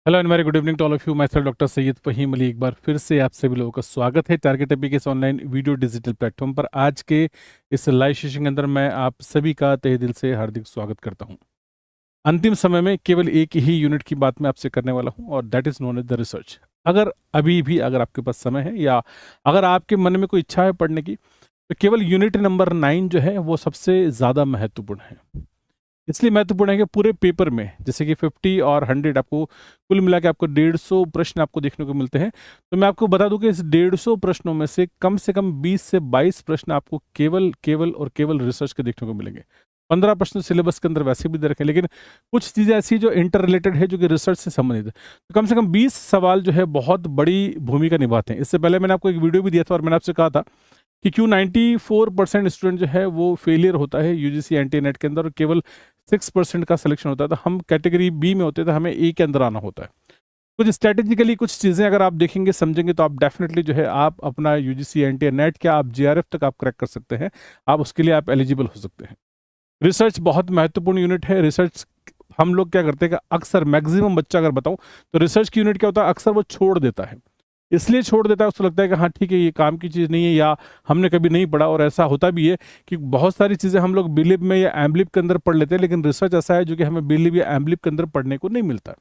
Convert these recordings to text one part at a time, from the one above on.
Hello and very good evening to all of you. Myself doctor Syed Fahim Ali एक बार फिर से आप सभी लोगों का स्वागत है टारगेट एपी के इस ऑनलाइन वीडियो डिजिटल प्लेटफॉर्म पर। आज के इस लाइव सेशन के अंदर मैं आप सभी का तहे दिल से हार्दिक स्वागत करता हूं। अंतिम समय में केवल एक ही यूनिट की बात मैं आपसे करने वाला हूं और that is known as the research. अगर अभी भी अगर आपके पास समय है या अगर आपके मन में कोई इच्छा है पढ़ने की, तो केवल यूनिट नंबर 9 जो है वो सबसे ज़्यादा महत्वपूर्ण है। इसलिए महत्वपूर्ण है कि पूरे पेपर में जैसे कि 50 और 100 आपको कुल मिला के आपको 150 प्रश्न आपको देखने को मिलते हैं। तो मैं आपको बता दूं कि इस 150 प्रश्नों में से कम 20 से 22 प्रश्न आपको केवल केवल और केवल रिसर्च के देखने को मिलेंगे। 15 प्रश्न सिलेबस के अंदर वैसे भी दे रखे, लेकिन कुछ चीज़ें ऐसी जो इंटर रिलेटेड है, जो कि रिसर्च से संबंधित है। तो कम से कम 20 सवाल जो है बहुत बड़ी भूमिका निभाते हैं। इससे पहले मैंने आपको एक वीडियो भी दिया था और मैंने आपसे कहा था कि क्यों 94% स्टूडेंट जो है वो फेलियर होता है यूजीसी एनटीए नेट के अंदर और केवल 6% का सिलेक्शन होता है। तो हम कैटेगरी बी में होते हैं, तो हमें ए के अंदर आना होता है। कुछ स्ट्रेटेजिकली कुछ चीज़ें अगर आप देखेंगे समझेंगे तो आप डेफिनेटली जो है आप अपना यूजीसी एनटीए नेट क्या आप जेआरएफ तक आप क्रैक कर सकते हैं। आप उसके लिए आप एलिजिबल हो सकते हैं। रिसर्च बहुत महत्वपूर्ण यूनिट है। रिसर्च हम लोग क्या करते हैं कि अक्सर मैक्सिमम बच्चा अगर बताऊं तो रिसर्च की यूनिट क्या होता है, अक्सर वो छोड़ देता है। इसलिए छोड़ देता है, उसको लगता है कि हाँ ठीक है ये काम की चीज़ नहीं है या हमने कभी नहीं पढ़ा। और ऐसा होता भी है कि बहुत सारी चीज़ें हम लोग बिलीव में या एम्बलिप के अंदर पढ़ लेते हैं, लेकिन रिसर्च ऐसा है जो कि हमें बिलीव या एम्बलिप के अंदर पढ़ने को नहीं मिलता।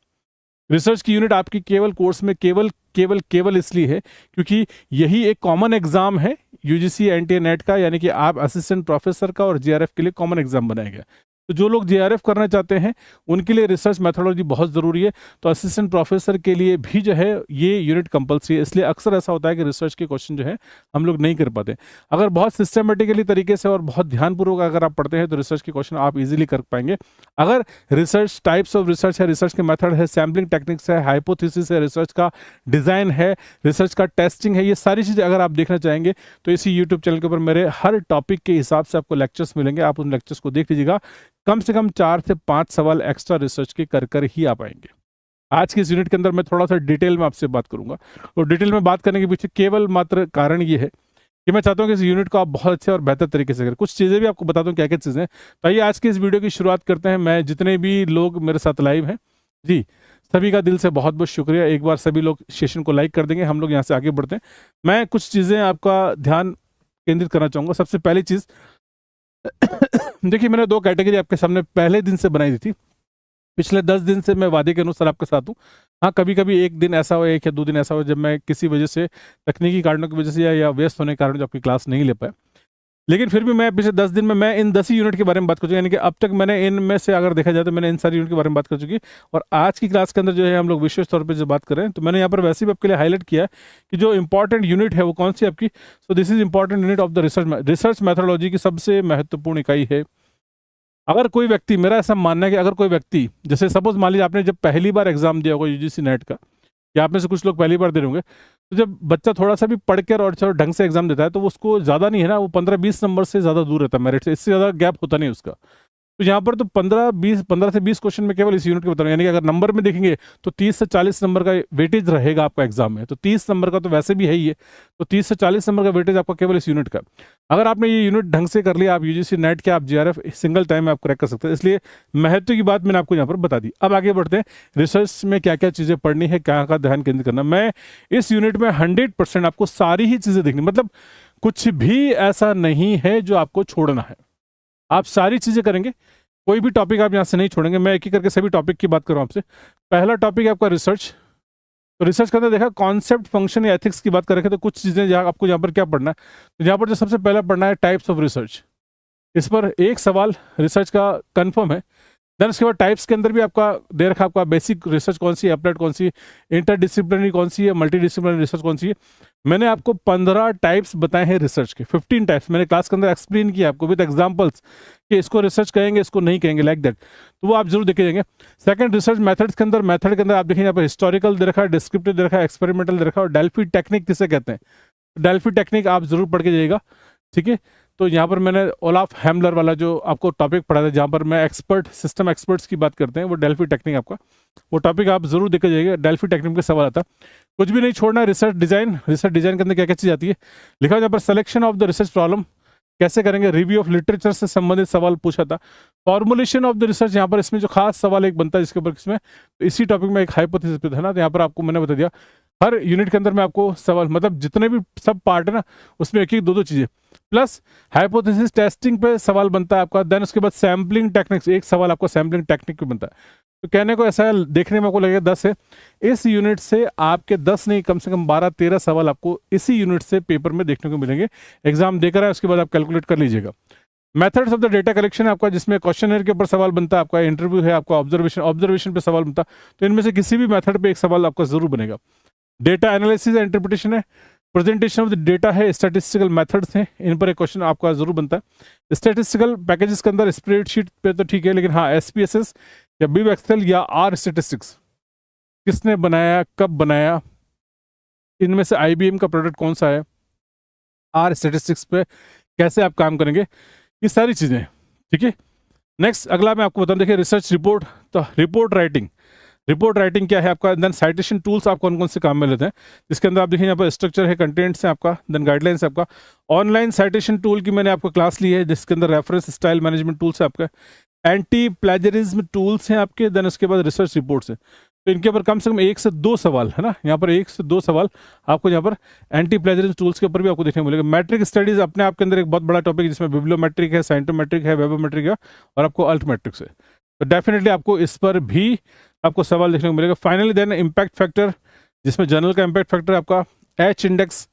रिसर्च की यूनिट आपकी केवल कोर्स में केवल केवल केवल इसलिए है क्योंकि यही एक कॉमन एग्जाम है यूजीसी एनटीए नेट का, यानी कि आप असिस्टेंट प्रोफेसर का और जेआरएफ के लिए कॉमन एग्जाम बनाया गया। तो जो लोग जेआरएफ करना चाहते हैं उनके लिए रिसर्च मेथोडोलॉजी बहुत ज़रूरी है। तो असिस्टेंट प्रोफेसर के लिए भी जो है ये यूनिट कंपलसरी है। इसलिए अक्सर ऐसा होता है कि रिसर्च के क्वेश्चन जो है हम लोग नहीं कर पाते। अगर बहुत सिस्टमेटिकली तरीके से और बहुत ध्यानपूर्वक अगर आप पढ़ते हैं तो रिसर्च के क्वेश्चन आप इजीली कर पाएंगे। अगर रिसर्च टाइप्स ऑफ रिसर्च है, रिसर्च के मेथड है, सैम्पलिंग टेक्निक्स है, हाइपोथेसिस है, रिसर्च का डिज़ाइन है, रिसर्च का टेस्टिंग है, ये सारी चीज़ें अगर आप देखना चाहेंगे तो इसी यूट्यूब चैनल के ऊपर मेरे हर टॉपिक के हिसाब से आपको लेक्चर्स मिलेंगे। आप उन लेक्चर्स को देख लीजिएगा। कम से कम 4 से 5 सवाल एक्स्ट्रा रिसर्च के कर ही आ पाएंगे। आज की इस यूनिट के अंदर मैं थोड़ा सा डिटेल में आपसे बात करूंगा और डिटेल में बात करने के पीछे केवल मात्र कारण ये है कि मैं चाहता हूं कि इस यूनिट को आप बहुत अच्छे और बेहतर तरीके से करें। कुछ चीज़ें भी आपको बताता हूं क्या क्या चीज़ें। तो आइए आज की इस वीडियो की शुरुआत करते हैं। मैं जितने भी लोग मेरे साथ लाइव हैं जी, सभी का दिल से बहुत बहुत शुक्रिया। एक बार सभी लोग सेशन को लाइक कर देंगे, हम लोग यहाँ से आगे बढ़ते हैं। मैं कुछ चीज़ें आपका ध्यान केंद्रित करना चाहूँगा। सबसे पहली चीज़ देखिए, मैंने 2 कैटेगरी आपके सामने पहले दिन से बनाई दी थी। पिछले 10 दिन से मैं वादे के अनुसार आपके साथ हूँ। हाँ, कभी-कभी 1 दिन ऐसा हो, 1 या 2 दिन ऐसा हो जब मैं किसी वजह से तकनीकी कारणों की वजह से या व्यस्त होने के कारण जो आपकी क्लास नहीं ले पाया। लेकिन फिर भी मैं पिछले 10 दिन में मैं इन 10 ही यूनिट के बारे में बात कर चुका, यानी कि अब तक मैंने इनमें से अगर देखा जाए तो मैंने इन सारी यूनिट के बारे में बात कर चुकी। और आज की क्लास के अंदर जो है हम लोग विशेष तौर पे जो बात कर रहे हैं, तो मैंने यहाँ पर वैसे भी आपके लिए हाईलाइट किया है कि जो इंपॉर्टेंट यूनिट है वो कौन सी आपकी। सो this is important unit of the research methodology की सबसे महत्वपूर्ण इकाई है। अगर कोई व्यक्ति, मेरा ऐसा मानना है कि अगर कोई व्यक्ति, जैसे सपोज मान लीजिए आपने जब पहली बार एग्जाम दिया होगा यूजीसी नेट का, या आप में से कुछ लोग पहली बार दे रहे होंगे, तो जब बच्चा थोड़ा सा भी पढ़ कर और चलो ढंग से एग्जाम देता है तो उसको ज़्यादा नहीं है ना, वो 15-20 नंबर से ज़्यादा दूर रहता है मेरिट से, इससे ज़्यादा गैप होता नहीं उसका। तो यहाँ पर तो 15 से 20 क्वेश्चन में केवल इस यूनिट के बता रहा हूँ, यानी कि अगर नंबर में देखेंगे तो 30 से 40 नंबर का वेटेज रहेगा आपका एग्जाम में। तो 30 नंबर का तो वैसे भी है ही है, तो 30 से 40 नंबर का वेटेज आपका केवल इस यूनिट का। अगर आपने ये यूनिट ढंग से कर लिया, आप यूजीसी नेट के आप जेआरएफ सिंगल टाइम में आप क्रैक कर सकते हैं। इसलिए महत्व की बात मैंने आपको यहाँ पर बता दी। अब आगे बढ़ते हैं, रिसर्च में क्या क्या चीज़ें पढ़नी है, क्या का ध्यान केंद्रित करना। मैं इस यूनिट में 100% आपको सारी ही चीज़ें देखनी, मतलब कुछ भी ऐसा नहीं है जो आपको छोड़ना है। आप सारी चीज़ें करेंगे, कोई भी टॉपिक आप यहाँ से नहीं छोड़ेंगे। मैं एक ही करके सभी टॉपिक की बात कर रहा हूँ आपसे। पहला टॉपिक है आपका रिसर्च। तो रिसर्च के अंदर देखा कॉन्सेप्ट, फंक्शन या एथिक्स की बात कर रखे, तो कुछ चीज़ें जहाँ आपको यहाँ पर क्या पढ़ना है, तो यहाँ पर जो सबसे पहला पढ़ना है टाइप्स ऑफ रिसर्च। इस पर एक सवाल रिसर्च का कंफर्म है। देन उसके बाद टाइप्स के अंदर भी आपका दे रखा, आपका बेसिक रिसर्च कौन सी है, अप्लाइड कौन सी है, इंटरडिसिप्लिनरी कौन सी है, मल्टीडिसिप्लिनरी रिसर्च कौन सी है। मैंने आपको 15 टाइप्स बताए हैं रिसर्च के, 15 टाइप्स मैंने क्लास के अंदर एक्सप्लेन किया आपको विद एग्जांपल्स कि इसको रिसर्च कहेंगे, इसको नहीं कहेंगे, लाइक दैट। तो वो आप जरूर देखे जाएंगे। सेकंड, रिसर्च मेथड्स के अंदर, मेथड के अंदर आप देखेंगे यहाँ पर हिस्टोरिकल दे रखा है, डिस्क्रिप्टिव दे रखा है, एक्सपेरिमेंटल दे रखा है और डेल्फी टेक्निक किसे कहते हैं। डेल्फी टेक्निक आप जरूर पढ़ के जाइएगा, ठीक है। तो यहाँ पर मैंने ओलाफ हैमलर वाला जो आपको टॉपिक पढ़ा था, जहाँ पर मैं एक्सपर्ट सिस्टम एक्सपर्ट्स की बात करते हैं, वो डेल्फी टेक्निक आपका, वो टॉपिक आप जरूर देखे जाइएगा। डेल्फी टेक्निक का सवाल आता है। कुछ भी नहीं छोड़ना है। रिसर्च डिजाइन, रिसर्च डिजाइन के अंदर क्या क्या चीज़ आती है लिखा है यहाँ पर, selection of the research problem, कैसे करेंगे, रिव्यू ऑफ लिटरेचर से संबंधित सवाल पूछा था। फॉर्मुलेशन ऑफ द रिसर्च, यहाँ पर इसमें जो खास सवाल एक बनता है जिसके ऊपर इसमें तो इसी टॉपिक में एक हाइपोथेसिस पे था ना, तो यहाँ पर आपको मैंने बता दिया हर यूनिट के अंदर में आपको सवाल, मतलब जितने भी सब पार्ट है ना उसमें एक एक दो दो चीजें, प्लस हाइपोथेसिस टेस्टिंग पे सवाल बनता है आपका। देन उसके बाद सैम्पलिंग टेक्निक्स, एक सवाल आपका सैम्पलिंग टेक्निक पे बनता है। तो कहने को ऐसा है, देखने में आपको लगेगा 10 है, इस यूनिट से आपके 10 नहीं कम से कम 12-13 सवाल आपको इसी यूनिट से पेपर में देखने को मिलेंगे। एग्जाम देकर आए उसके बाद आप कैलकुलेट कर लीजिएगा। Methods of the data collection आपका, जिसमें क्वेश्चनर के ऊपर सवाल बनता है, आपका इंटरव्यू है, आपका ऑब्जर्वेशन पे सवाल बनता है, तो इनमें से किसी भी मेथड पे एक सवाल आपका जरूर बनेगा। डेटा एनालिसिस एंड इंटरप्रिटेशन है, प्रेजेंटेशन ऑफ द डेटा है, स्टैटिस्टिकल मेथड्स हैं, इन पर एक क्वेश्चन आपका जरूर बनता है। स्टैटिस्टिकल पैकेजेस के अंदर स्प्रेडशीट पे तो ठीक है, लेकिन हाँ SPSS या बिग एक्सेल या आर स्टैटिस्टिक्स किसने बनाया, कब बनाया, इनमें से IBM का प्रोडक्ट कौन सा है, आर स्टैटिस्टिक्स पे कैसे आप काम करेंगे, ये सारी चीज़ें, ठीक है। नेक्स्ट अगला मैं आपको बताऊं, देखिए रिसर्च रिपोर्ट, तो रिपोर्ट राइटिंग क्या है आपका, देन साइटेशन टूल्स आप कौन कौन से काम में लेते हैं, इसके अंदर आप देखिए यहाँ पर स्ट्रक्चर है, कंटेंट्स है आपका, देन गाइडलाइंस है आपका। ऑनलाइन साइटेशन टूल की मैंने आपको क्लास ली है, जिसके अंदर रेफरेंस स्टाइल मैनेजमेंट टूल्स है आपका, एंटी प्लेजरिज्म टूल्स हैं आपके, देन उसके बाद रिसर्च रिपोर्ट्स हैं। तो इनके ऊपर कम से कम 1 से 2 सवाल है ना, यहाँ पर 1 से 2 सवाल आपको यहाँ पर एंटी प्लेजरिज्म टूल्स के ऊपर भी आपको देखने को मिलेगा। मैट्रिक स्टडीज अपने आप के अंदर एक बहुत बड़ा टॉपिक है, जिसमें बिब्लियोमेट्रिक है, साइंटोमेट्रिक है, वेबोमेट्रिक है और आपको अल्टमेट्रिक्स है। तो डेफिनेटली आपको इस पर भी आपको सवाल देखने को मिलेगा। फाइनली देन इम्पैक्ट फैक्टर, जिसमें जनरल का इम्पैक्ट फैक्टर आपका H index,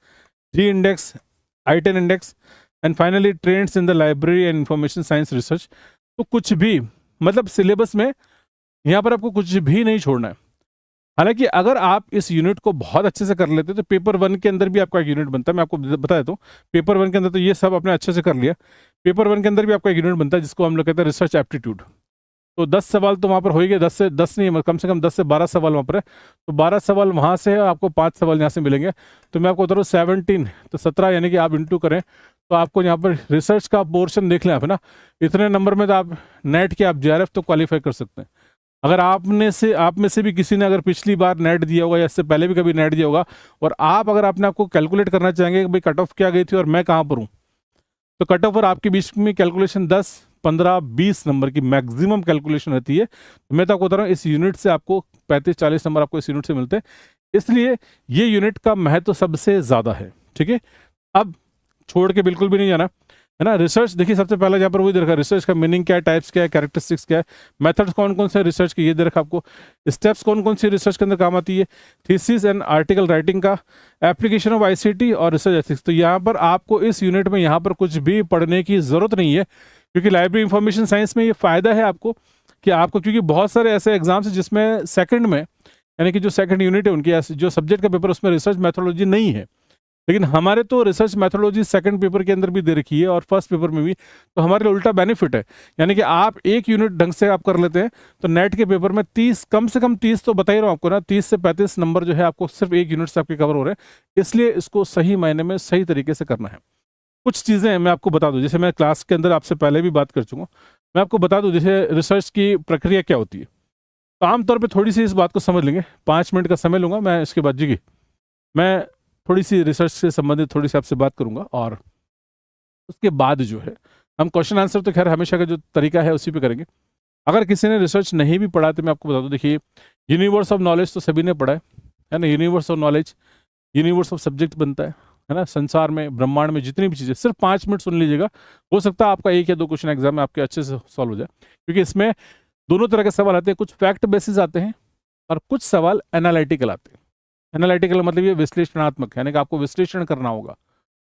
G index, I10 index, and finally trends in the library and information science research. तो कुछ भी मतलब सिलेबस में यहाँ पर आपको कुछ भी नहीं छोड़ना है। हालांकि अगर आप इस यूनिट को बहुत अच्छे से कर लेते हैं तो पेपर 1 के अंदर भी आपका एक यूनिट बनता है। मैं आपको बता देता हूँ, पेपर 1 के अंदर तो ये सब आपने अच्छे से कर लिया, पेपर 1 के अंदर भी आपका एक यूनिट बनता है जिसको हम लोग कहते हैं रिसर्च एप्टीट्यूड। तो 10 सवाल तो वहाँ पर हो ही गए, 10 नहीं, कम से कम 10 से 12 सवाल वहाँ पर है। तो 12 सवाल वहाँ से है, आपको 5 सवाल यहाँ से मिलेंगे। तो मैं आपको बता रहा हूँ 17, तो 17 यानी कि आप इंटू करें तो आपको यहाँ पर रिसर्च का पोर्शन देख लें आप, है ना, इतने नंबर में तो आप नेट के आप JRF तो क्वालिफाई कर सकते हैं। अगर आप में से भी किसी ने अगर पिछली बार नेट दिया होगा या इससे पहले भी कभी नेट दिया होगा, और आप अगर अपने आपको कैलकुलेट करना चाहेंगे कि भाई कट ऑफ क्या गई थी और मैं कहाँ पर हूँ, तो कट ऑफ और आपके बीच में कैलकुलेशन 10, 15, 20 नंबर की मैक्सिमम कैलकुलेशन रहती है। तो मैं तो आपको बता रहा हूँ इस यूनिट से आपको 35-40 नंबर आपको इस यूनिट से मिलते हैं, इसलिए ये यूनिट का महत्व सबसे ज़्यादा है, ठीक है। अब छोड़ के बिल्कुल भी नहीं जाना, है ना। रिसर्च देखिए, सबसे पहले यहाँ पर वही दे रखा है, रिसर्च का मीनिंग क्या है, टाइप्स क्या है, कैरेक्टरिस्टिक्स क्या है, मेथड्स कौन कौन से रिसर्च के ये दे रखा आपको, स्टेप्स कौन कौन सी रिसर्च के अंदर काम आती है, थीसिस एंड आर्टिकल राइटिंग का, एप्लीकेशन ऑफ ICT और रिसर्च एथिक्स। तो यहाँ पर आपको इस यूनिट में यहाँ पर कुछ भी पढ़ने की ज़रूरत नहीं है, क्योंकि लाइब्रेरी इंफॉर्मेशन साइंस में ये फ़ायदा है आपको कि आपको, क्योंकि बहुत सारे ऐसे एग्जाम्स हैं जिसमें सेकंड में, यानी कि जो सेकंड यूनिट है उनकी जो सब्जेक्ट का पेपर उसमें रिसर्च मैथोलॉजी नहीं है, लेकिन हमारे तो रिसर्च मैथोलॉजी सेकंड पेपर के अंदर भी दे रखी है और फर्स्ट पेपर में भी। तो हमारे लिए उल्टा बेनिफिट है, यानी कि आप एक यूनिट ढंग से आप कर लेते हैं तो नेट के पेपर में 30, कम से कम 30 तो बता ही रहा हूँ आपको ना, 30 से 35 नंबर जो है आपको सिर्फ एक यूनिट से आपके कवर हो रहे हैं। इसलिए इसको सही मायने में सही तरीके से करना है। कुछ चीज़ें मैं आपको बता दूं, जैसे मैं क्लास के अंदर आपसे पहले भी बात कर चुका हूँ, मैं आपको बता दूं जैसे रिसर्च की प्रक्रिया क्या होती है। तो आमतौर पे थोड़ी सी इस बात को समझ लेंगे, 5 मिनट का समय लूँगा मैं, इसके बाद जी मैं थोड़ी सी रिसर्च से संबंधित थोड़ी सी आपसे बात करूँगा, और उसके बाद जो है हम क्वेश्चन आंसर तो खैर हमेशा का जो तरीका है उसी पे करेंगे। अगर किसी ने रिसर्च नहीं भी पढ़ा तो मैं आपको बता दूं, देखिए यूनिवर्स ऑफ नॉलेज तो सभी ने पढ़ा है ना, universe of knowledge, universe of subject बनता है ना, संसार में ब्रह्मांड में जितनी भी चीज़ें, सिर्फ 5 मिनट सुन लीजिएगा, हो सकता है आपका 1 या 2 क्वेश्चन एग्जाम में आपके अच्छे से सॉल्व हो जाए, क्योंकि इसमें दोनों तरह के सवाल आते हैं, कुछ फैक्ट बेसिस आते हैं और कुछ सवाल एनालिटिकल आते हैं। एनालिटिकल मतलब ये विश्लेषणात्मक, यानी कि आपको विश्लेषण करना होगा,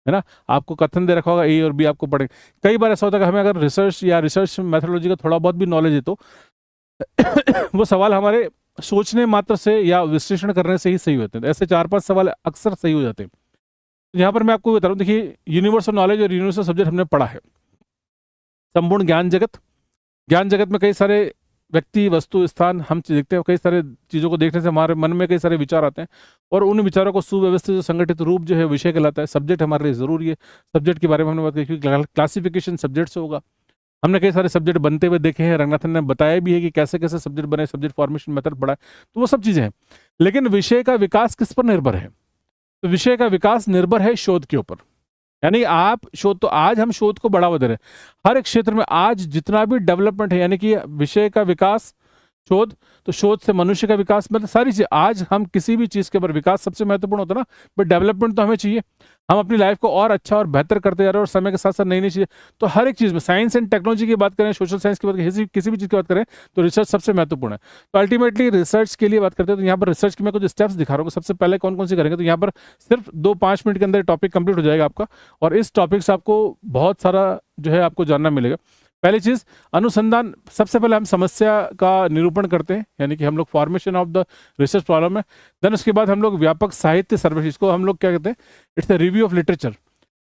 है ना, आपको कथन दे रखा होगा A और B, आपको पढ़े। कई बार ऐसा होता है कि हमें अगर रिसर्च या रिसर्च मैथोलॉजी का थोड़ा बहुत भी नॉलेज है तो वो सवाल हमारे सोचने मात्र से या विश्लेषण करने से ही सही होते हैं। ऐसे 4-5 सवाल अक्सर सही हो जाते हैं। यहाँ पर मैं आपको बता रहा हूँ, देखिए यूनिवर्सल नॉलेज और यूनिवर्सल सब्जेक्ट हमने पढ़ा है। संपूर्ण ज्ञान जगत, ज्ञान जगत में कई सारे व्यक्ति, वस्तु, स्थान हम देखते हैं, कई सारे चीज़ों को देखने से हमारे मन में कई सारे विचार आते हैं, और उन विचारों को सुव्यवस्थित संगठित रूप जो है विषय कहलाता है। सब्जेक्ट हमारे लिए ज़रूरी है। सब्जेक्ट के बारे में हमने बात की, क्लासिफिकेशन सब्जेक्ट से होगा। हमने कई सारे सब्जेक्ट बनते हुए देखे हैं, रंगनाथन ने बताया भी है कि कैसे कैसे सब्जेक्ट बने, सब्जेक्ट फॉर्मेशन मेथड पढ़ा है, तो वो सब चीज़ें हैं। लेकिन विषय का विकास किस पर निर्भर है? तो विषय का विकास निर्भर है शोध के ऊपर। यानी आप शोध, तो आज हम शोध को बढ़ावा दे रहे हैं हर एक क्षेत्र में। आज जितना भी डेवलपमेंट है, यानी कि विषय का विकास, शोध, तो शोध से मनुष्य का विकास, मतलब सारी चीज। आज हम किसी भी चीज के ऊपर, विकास सबसे महत्वपूर्ण होता है ना, बट डेवलपमेंट तो हमें चाहिए। हम अपनी लाइफ को और अच्छा और बेहतर करते जा रहे हैं, और समय के साथ साथ नई नई चीजें। तो हर एक चीज में, साइंस एंड टेक्नोलॉजी की बात करें, सोशल साइंस की बात करें, किसी भी चीज की बात करें, तो रिसर्च सबसे महत्वपूर्ण है। तो अल्टीमेटली रिसर्च के लिए बात करते हैं, तो यहाँ पर रिसर्च की मैं कुछ स्टेप्स दिखा रहा हूँ। सबसे पहले कौन कौन सी करेंगे, तो यहाँ पर सिर्फ 2-5 मिनट के अंदर टॉपिक कंप्लीट हो जाएगा आपका, और इस टॉपिक से आपको बहुत सारा जो है आपको जानना मिलेगा। पहली चीज, अनुसंधान। सबसे पहले हम समस्या का निरूपण करते हैं, यानी कि हम लोग formation of the research problem है। देन उसके बाद हम लोग व्यापक साहित्य सर्वेक्षण, इसको हम लोग क्या कहते हैं, it's the review of literature.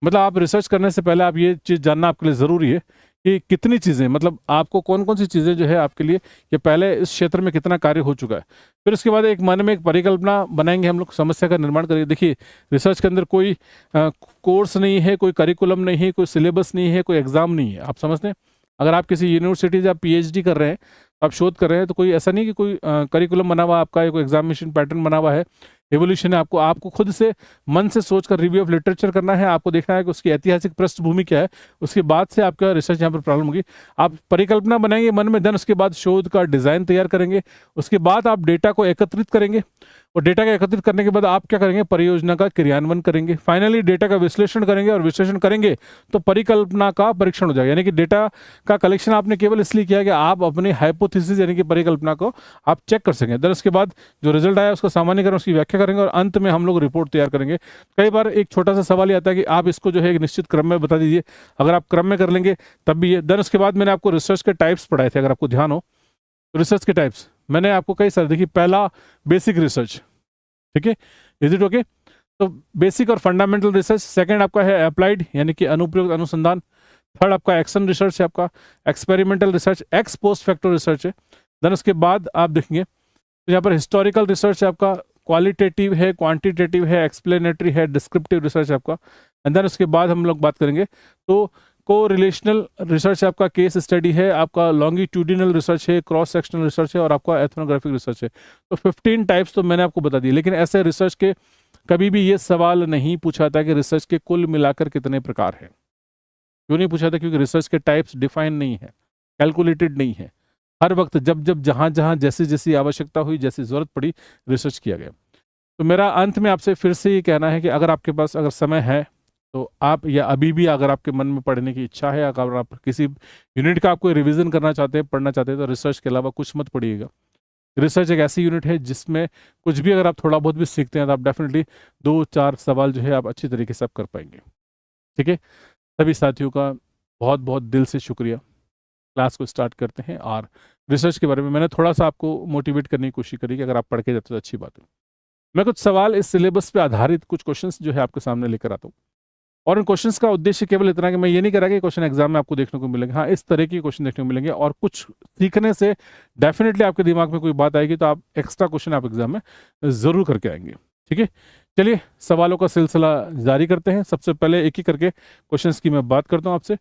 मतलब आप रिसर्च करने से पहले आप ये चीज़ जानना आपके लिए ज़रूरी है कि कितनी चीज़ें, मतलब आपको कौन कौन सी चीज़ें जो है आपके लिए, ये पहले इस क्षेत्र में कितना कार्य हो चुका है। फिर उसके बाद एक मन में एक परिकल्पना बनाएंगे, हम लोग समस्या का निर्माण करेंगे। देखिए, रिसर्च के अंदर कोई कोर्स नहीं है, कोई करिकुलम नहीं है, कोई सिलेबस नहीं है, कोई एग्ज़ाम नहीं है। आप समझते हैं, अगर आप किसी यूनिवर्सिटी या पीएचडी कर रहे हैं, आप शोध कर रहे हैं, तो कोई ऐसा नहीं कि कोई करिकुलम बना हुआ आपका, या कोई एग्जामिनेशन पैटर्न बना हुआ है, एवोल्यूशन है। आपको खुद से मन से सोचकर रिव्यू ऑफ लिटरेचर करना है। आपको देखना है कि उसकी ऐतिहासिक पृष्ठभूमि क्या है, उसके बाद से आपका रिसर्च यहाँ पर प्रॉब्लम होगी। आप परिकल्पना बनाएंगे मन में, देन उसके बाद शोध का डिजाइन तैयार करेंगे। उसके बाद आप डेटा को एकत्रित करेंगे, और डेटा का एकत्रित करने के बाद आप क्या करेंगे, परियोजना का क्रियान्वयन करेंगे। फाइनली डेटा का विश्लेषण करेंगे, और विश्लेषण करेंगे तो परिकल्पना का परीक्षण हो जाएगा। यानी कि डेटा का कलेक्शन आपने केवल इसलिए किया कि आप अपनी हाइपोथेसिस यानी कि परिकल्पना को आप चेक कर सकें। देन उसके बाद जो रिजल्ट आया उसका सामान्यकरण, उसकी व्याख्या करेंगे, और अंत में हम लोग रिपोर्ट तैयार करेंगे। कई बार एक छोटा सा सवाल ही आता है कि आप इसको जो है एक निश्चित क्रम में बता दीजिए। अगर आप क्रम में कर लेंगे तब भी ये। देन उसके बाद मैंने आपको रिसर्च के टाइप्स पढ़ाए थे, अगर आपको ध्यान हो। रिसर्च के टाइप्स मैंने आपको कई सारे, देखिए, पहला बेसिक रिसर्च, ठीक है, इज इट ओके। तो बेसिक और फंडामेंटल रिसर्च। सेकंड आपका है अप्लाइड, यानी कि अनुप्रयुक्त अनुसंधान। थर्ड आपका एक्शन रिसर्च है, आपका experimental research, x post facto research है। देन उसके बाद आप देखेंगे तो यहाँ पर हिस्टोरिकल रिसर्च है आपका, क्वालिटेटिव है, क्वांटिटेटिव है, एक्सप्लेनेटरी है, डिस्क्रिप्टिव रिसर्च है आपका। एंड देन उसके बाद हम लोग बात करेंगे तो को रिलेशनल रिसर्च है आपका, केस स्टडी है आपका, लॉन्गिट्यूडिनल रिसर्च है, क्रॉस सेक्शनल रिसर्च है, और आपका एथनोग्राफिक रिसर्च है। तो 15 टाइप्स तो मैंने आपको बता दिए। लेकिन ऐसे रिसर्च के कभी भी ये सवाल नहीं पूछा था कि रिसर्च के कुल मिलाकर कितने प्रकार हैं। क्यों नहीं पूछा था? क्योंकि रिसर्च के टाइप्स डिफाइन नहीं है, कैलकुलेटेड नहीं है। हर वक्त जब जब जहाँ जहाँ जैसी जैसी आवश्यकता हुई, जैसी जरूरत पड़ी, रिसर्च किया गया। तो मेरा अंत में आपसे फिर से ये कहना है कि अगर आपके पास अगर समय है तो आप, या अभी भी अगर आपके मन में पढ़ने की इच्छा है, अगर आप किसी यूनिट का आपको रिवीजन करना चाहते हैं, पढ़ना चाहते हैं, तो रिसर्च के अलावा कुछ मत पढ़िएगा। रिसर्च एक ऐसी यूनिट है जिसमें कुछ भी अगर आप थोड़ा बहुत भी सीखते हैं तो आप डेफिनेटली 2-4 सवाल जो है आप अच्छी तरीके से आप कर पाएंगे। ठीक है, सभी साथियों का बहुत बहुत दिल से शुक्रिया। क्लास को स्टार्ट करते हैं, और रिसर्च के बारे में मैंने थोड़ा सा आपको मोटिवेट करने की कोशिश करी कि अगर आप पढ़ के जाते तो अच्छी बात है। मैं कुछ सवाल इस सिलेबस पे आधारित कुछ क्वेश्चंस जो है आपके सामने लेकर आता हूँ, और इन क्वेश्चंस का उद्देश्य केवल इतना कि मैं ये नहीं कह रहा कि क्वेश्चन एग्जाम में आपको देखने को मिलेंगे। हाँ, इस तरह के क्वेश्चन देखने को मिलेंगे, और कुछ सीखने से डेफिनेटली आपके दिमाग में कोई बात आएगी, तो आप एक्स्ट्रा क्वेश्चन आप एग्जाम में ज़रूर करके आएंगे। ठीक है, चलिए सवालों का सिलसिला जारी करते हैं। सबसे पहले एक ही करके क्वेश्चंस की मैं बात करता हूँ आपसे।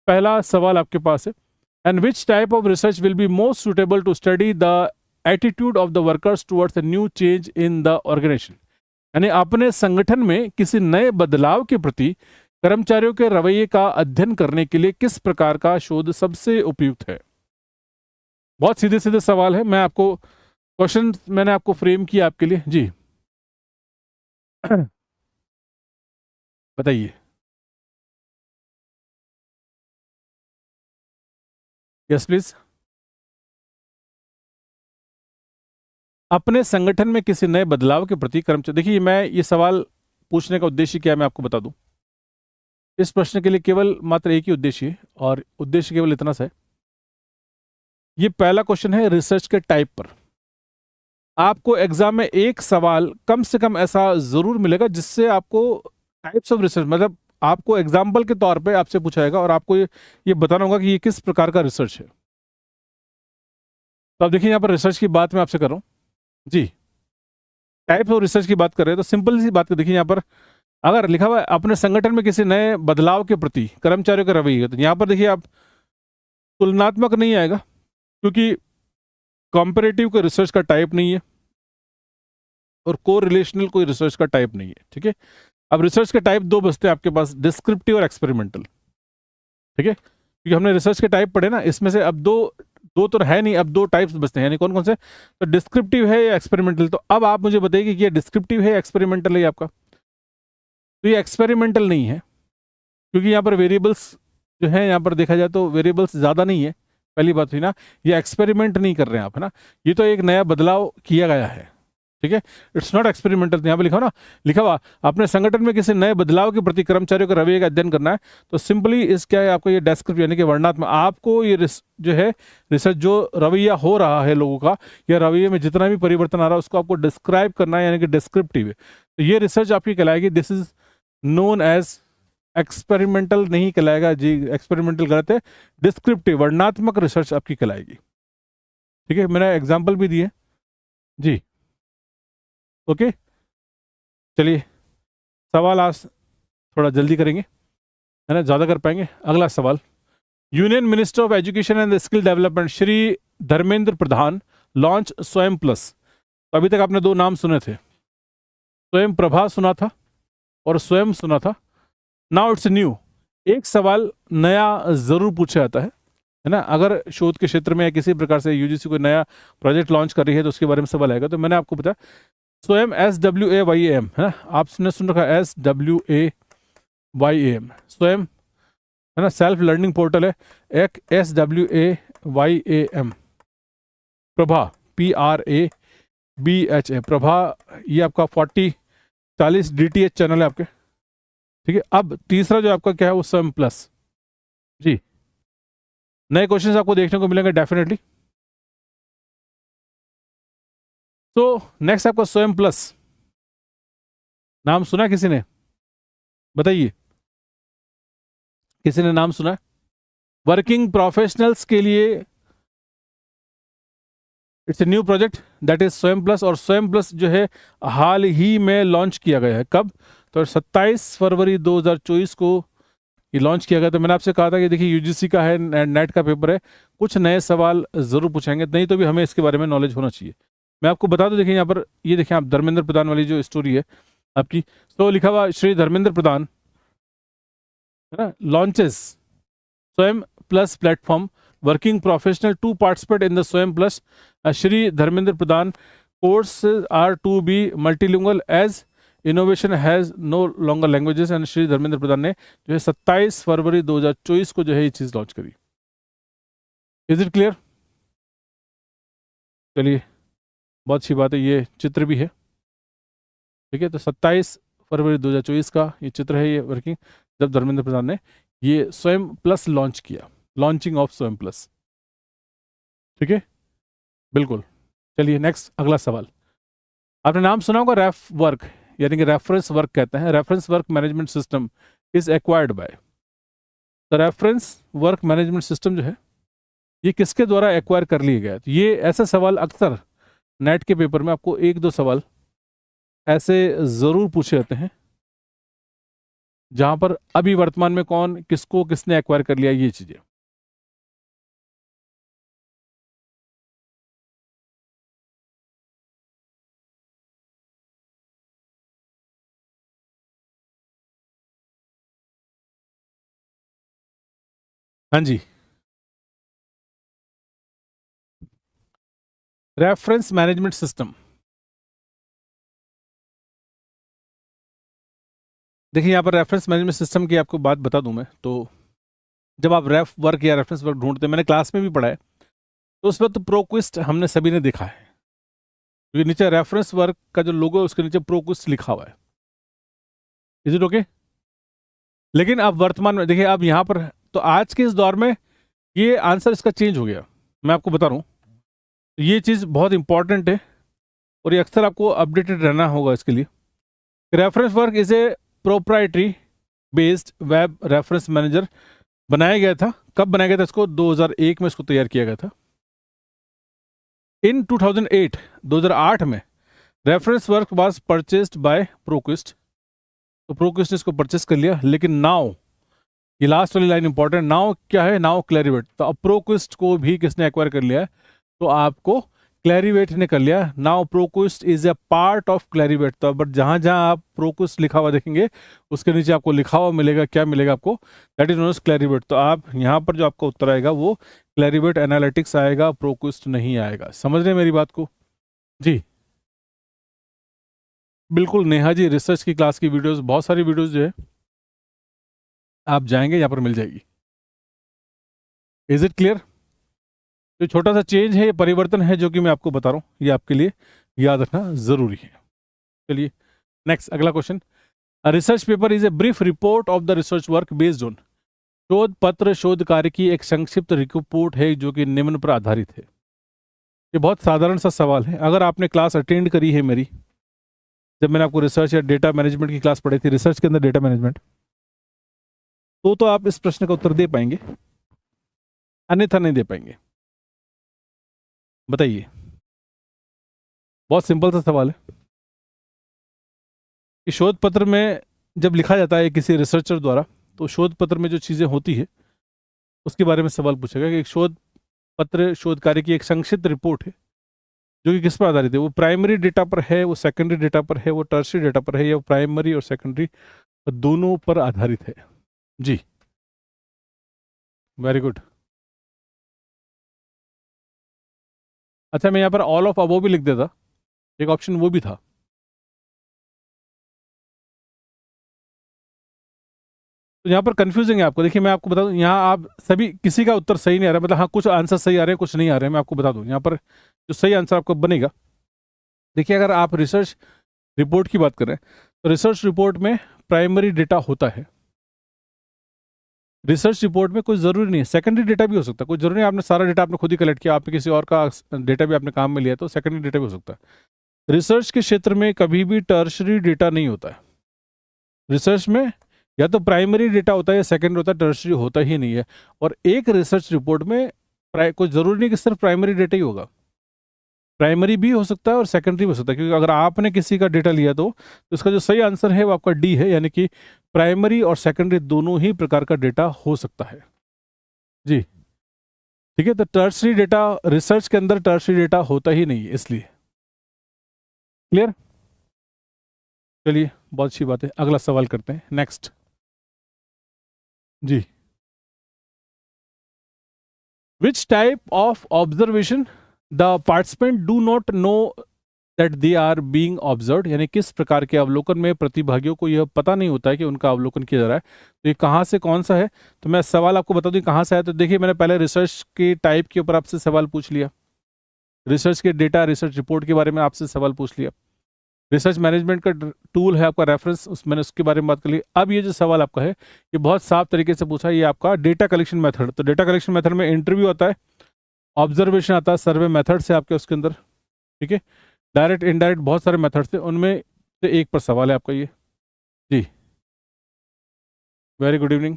पहला सवाल आपके पास है, and which type of research will be most suitable to study the attitude of the workers towards a new change in the organisation. यानी अपने संगठन में किसी नए बदलाव के प्रति कर्मचारियों के रवैये का अध्ययन करने के लिए किस प्रकार का शोध सबसे उपयुक्त है। बहुत सीधे सीधे सवाल है, मैं आपको क्वेश्चन मैंने आपको फ्रेम किया आपके लिए। जी बताइए। Yes please. अपने संगठन में किसी नए बदलाव के प्रति कर्मचारी, देखिए मैं ये सवाल पूछने का उद्देश्य क्या है मैं आपको बता दूं। इस प्रश्न के लिए केवल मात्र एक ही उद्देश्य है, और उद्देश्य केवल इतना सा है। ये पहला क्वेश्चन है रिसर्च के टाइप पर। आपको एग्जाम में एक सवाल कम से कम ऐसा जरूर मिलेगा जिससे आपको टाइप्स ऑफ रिसर्च, मतलब आपको एग्जाम्पल के तौर पे आपसे पूछा जाएगा, और आपको ये बताना होगा कि ये किस प्रकार का रिसर्च है। तो आप देखिए यहाँ पर रिसर्च की बात मैं आपसे कर रहा हूँ जी, टाइप्स ऑफ रिसर्च की बात कर रहे हैं, तो सिंपल सी बात कर, देखिए यहाँ पर अगर लिखा हुआ है अपने संगठन में किसी नए बदलाव के प्रति कर्मचारियों के रवैये, तो यहाँ पर देखिए आप तुलनात्मक नहीं आएगा, क्योंकि कॉम्परेटिव कोई रिसर्च का टाइप नहीं है, और को रिलेशनल कोई रिसर्च का टाइप नहीं है। ठीक है, अब रिसर्च के टाइप दो बचते हैं आपके पास, डिस्क्रिप्टिव और एक्सपेरिमेंटल, ठीक है, क्योंकि हमने रिसर्च के टाइप पढ़े ना, इसमें से अब दो तो है नहीं, अब दो टाइप्स बचते हैं, यानी कौन कौन से, तो डिस्क्रिप्टिव है या एक्सपेरिमेंटल। तो अब आप मुझे बताइए कि ये डिस्क्रिप्टिव है या एक्सपेरिमेंटल है आपका। तो ये एक्सपेरिमेंटल नहीं है, क्योंकि यहाँ पर वेरिएबल्स जो है, यहाँ पर देखा जाए तो वेरिएबल्स ज़्यादा नहीं है, पहली बात हुई ना, ये एक्सपेरिमेंट नहीं कर रहे हैं आप, है ना, ये तो एक नया बदलाव किया गया है, ठीक है, इट्स नॉट एक्सपेरिमेंटल। यहाँ पर लिखा हो ना, लिखा हुआ अपने संगठन में किसी नए बदलाव के प्रति कर्मचारियों के रवैये का अध्ययन करना है, तो सिंपली इस क्या है आपको ये डेस्क्रिप्टिव यानी कि वर्णनात्मक, आपको ये जो है रिसर्च जो रवैया हो रहा है लोगों का, या रवैये में जितना भी परिवर्तन आ रहा है उसको आपको डिस्क्राइब करना है, यानी कि डिस्क्रिप्टिव है। तो ये रिसर्च आपकी कहलाएगी, this is known as experimental नहीं कहलाएगा जी, एक्सपेरिमेंटल गलत है, डिस्क्रिप्टिव वर्णनात्मक रिसर्च आपकी कहलाएगी, ठीक है, मैंने एग्जाम्पल भी दिए जी। ओके, चलिए सवाल आज थोड़ा जल्दी करेंगे, है ना, ज़्यादा कर पाएंगे। अगला सवाल, union minister of education and skill development Shri Dharmendra Pradhan launch स्वयं प्लस। तो अभी तक आपने दो नाम सुने थे, स्वयं प्रभा सुना था और स्वयं सुना था, नाउ इट्स न्यू। एक सवाल नया जरूर पूछा जाता है ना, अगर शोध के क्षेत्र में या किसी प्रकार से यूजीसी कोई नया प्रोजेक्ट लॉन्च कर रही है तो उसके बारे में सवाल आएगा। तो मैंने आपको बताया स्वयं SWAYAM है ना, आपने सुन रखा SWAYAM, स्वयं है ना, सेल्फ लर्निंग पोर्टल है, एक SWAYAM, प्रभा PRABHA, प्रभा ये आपका 40 DTH चैनल है आपके, ठीक है। अब तीसरा जो आपका क्या है वो स्वयं प्लस जी, नए क्वेश्चंस आपको देखने को मिलेंगे डेफिनेटली। तो नेक्स्ट आपका स्वयं प्लस, नाम सुना किसी ने, बताइए, किसी ने नाम सुना? वर्किंग प्रोफेशनल्स के लिए it's a new project that is स्वयं प्लस, और स्वयं प्लस जो है हाल ही में लॉन्च किया गया है। कब? तो 27 फरवरी 2024 को ये लॉन्च किया गया। तो मैंने आपसे कहा था कि देखिए यूजीसी का है, नेट का पेपर है, कुछ नए सवाल जरूर पूछेंगे, नहीं तो भी हमें इसके बारे में नॉलेज होना चाहिए। मैं आपको बता दूं, देखिए यहाँ पर ये देखिए आप धर्मेंद्र प्रधान वाली जो स्टोरी है आपकी, तो लिखा हुआ श्री धर्मेंद्र प्रधान है ना, launches Swayam plus platform working professional to participate in the Swayam plus. Shri Dharmendra Pradhan course are to be multilingual as innovation has no longer languages. And Shri Dharmendra Pradhan ने जो है 27 फरवरी 2024 को जो है ये चीज लॉन्च करी। Is it clear? चलिए बहुत अच्छी बात है, ये चित्र भी है, ठीक है। तो 27 फरवरी 2024 का ये चित्र है, ये वर्किंग जब धर्मेंद्र प्रधान ने ये स्वयं प्लस लॉन्च किया, लॉन्चिंग ऑफ स्वयं प्लस, ठीक है, बिल्कुल। चलिए नेक्स्ट अगला सवाल, आपने नाम सुना होगा रेफ वर्क, यानी कि रेफरेंस वर्क कहते हैं, reference work management system is acquired by. तो रेफरेंस वर्क मैनेजमेंट सिस्टम जो है ये किसके द्वारा एक्वायर कर लिया गया? तो ये ऐसा सवाल अक्सर नेट के पेपर में आपको एक दो सवाल ऐसे जरूर पूछे जाते हैं, जहां पर अभी वर्तमान में कौन किसको किसने एक्वायर कर लिया, ये चीजें। हाँ जी, रेफरेंस मैनेजमेंट सिस्टम। देखिए यहाँ पर रेफरेंस मैनेजमेंट सिस्टम की आपको बात बता दूं मैं, तो जब आप रेफ वर्क या रेफरेंस वर्क ढूंढते हैं, मैंने क्लास में भी पढ़ा है, तो उस वक्त प्रोक्विस्ट हमने सभी ने देखा है, क्योंकि नीचे रेफरेंस वर्क का जो लोगो है उसके नीचे प्रोक्विस्ट लिखा हुआ है। Is it okay? लेकिन अब वर्तमान में देखिए, अब यहाँ पर तो आज के इस दौर में ये आंसर इसका चेंज हो गया, मैं आपको बता रहा हूँ। ये चीज़ बहुत इंपॉर्टेंट है और ये अक्सर आपको अपडेटेड रहना होगा इसके लिए। Reference work is a proprietary based web reference manager बनाया गया था। कब बनाया गया था इसको? 2001 में इसको तैयार किया गया था। इन 2008 में reference work was purchased by ProQuest, तो प्रोक्विस्ट ने इसको परचेस कर लिया। लेकिन नाउ, ये लास्ट वाली लाइन इंपॉर्टेंट, नाउ क्या है? नाउ क्लैरिवेट। तो अब प्रोक्विस्ट को भी किसने एक्वायर कर लिया है? तो आपको क्लैरिवेट ने कर लिया। Now ProQuest is a part of Clarivate. तो बट जहां जहां आप प्रोक्विस्ट लिखा हुआ देखेंगे उसके नीचे आपको लिखा हुआ मिलेगा, क्या मिलेगा आपको? That is known as Clarivate. तो आप यहाँ पर जो आपका उत्तर आएगा वो क्लैरिवेट एनालिटिक्स आएगा, प्रोक्विस्ट नहीं आएगा। समझ रहे हैं मेरी बात को? जी बिल्कुल नेहा जी, रिसर्च की क्लास की वीडियोस, बहुत सारी वीडियोस जो है आप जाएंगे यहाँ पर मिल जाएगी। Is it clear? तो छोटा सा चेंज है, ये परिवर्तन है जो कि मैं आपको बता रहा हूँ, ये आपके लिए याद रखना जरूरी है। चलिए नेक्स्ट, अगला question. Research paper is a brief report of the research work based on. शोध पत्र शोध कार्य की एक संक्षिप्त रिपोर्ट है जो कि निम्न पर आधारित है। ये बहुत साधारण सा सवाल है। अगर आपने क्लास अटेंड करी है मेरी, जब मैंने आपको रिसर्च या डेटा मैनेजमेंट की क्लास पढ़ी थी, रिसर्च के अंदर डेटा मैनेजमेंट, तो आप इस प्रश्न का उत्तर दे पाएंगे, अन्यथा नहीं दे पाएंगे। बताइए, बहुत सिंपल सा सवाल है कि शोध पत्र में जब लिखा जाता है किसी रिसर्चर द्वारा, तो शोध पत्र में जो चीज़ें होती है उसके बारे में सवाल पूछेगा कि एक शोध पत्र शोध कार्य की एक संक्षिप्त रिपोर्ट है जो कि किस पर आधारित है। वो प्राइमरी डेटा पर है, वो सेकेंडरी डेटा पर है, वो टर्शियरी डेटा पर है, या प्राइमरी और सेकेंडरी दोनों पर आधारित है? जी वेरी गुड। अच्छा, मैं यहाँ पर ऑल ऑफ अबोव भी लिख देता, एक ऑप्शन वो भी था। तो यहाँ पर कंफ्यूजिंग है आपको। देखिए मैं आपको बता दूं, यहाँ आप सभी किसी का उत्तर सही नहीं आ रहा है, मतलब हाँ कुछ आंसर सही आ रहे हैं, कुछ नहीं आ रहे हैं। मैं आपको बता दूं यहाँ पर जो सही आंसर आपको बनेगा, देखिए अगर आप रिसर्च रिपोर्ट की बात करें तो रिसर्च रिपोर्ट में प्राइमरी डेटा होता है। रिसर्च रिपोर्ट में कुछ जरूरी नहीं है, सेकेंडरी डेटा भी हो सकता है। कुछ जरूरी नहीं आपने सारा डेटा आपने खुद ही कलेक्ट किया, आपने किसी और का डेटा भी आपने काम में लिया, तो सेकेंडरी डेटा भी हो सकता है। रिसर्च के क्षेत्र में कभी भी टर्शरी डेटा नहीं होता है। रिसर्च में या तो प्राइमरी डेटा होता है या सेकेंडरी होता है, टर्शरी होता ही नहीं है। और एक रिसर्च रिपोर्ट में कोई जरूरी नहीं कि सिर्फ प्राइमरी डेटा ही होगा, प्राइमरी भी हो सकता है और सेकेंडरी भी हो सकता है। क्योंकि अगर आपने किसी का डेटा लिया तो इसका जो सही आंसर है वो आपका डी है, यानी कि प्राइमरी और सेकेंडरी दोनों ही प्रकार का डेटा हो सकता है। जी ठीक है, तो टर्शरी डेटा रिसर्च के अंदर टर्शरी डेटा होता ही नहीं है, इसलिए। क्लियर? चलिए बहुत अच्छी बात है, अगला सवाल करते हैं, नेक्स्ट। जी, which type of observation the participant do not know that they are being observed, यानी किस प्रकार के अवलोकन में प्रतिभागियों को यह पता नहीं होता है कि उनका अवलोकन किया जा रहा है। तो ये कहाँ से कौन सा है? तो मैं सवाल आपको बता दूं कहाँ से है। तो देखिए मैंने पहले रिसर्च के टाइप के ऊपर आपसे सवाल पूछ लिया, रिसर्च के डेटा रिसर्च रिपोर्ट के बारे में आपसे सवाल पूछ लिया, रिसर्च मैनेजमेंट का टूल है आपका रेफरेंस, मैंने उसके बारे में बात कर ली। अब ये जो सवाल आपका है ये बहुत साफ तरीके से पूछा है, ये आपका डेटा कलेक्शन मेथड। तो डेटा कलेक्शन मेथड में इंटरव्यू आता है, ऑब्जर्वेशन आता है, सर्वे मेथड से आपके उसके अंदर, ठीक है, डायरेक्ट इनडायरेक्ट बहुत सारे मेथड थे, उनमें से एक पर सवाल है आपका ये। जी वेरी गुड इवनिंग,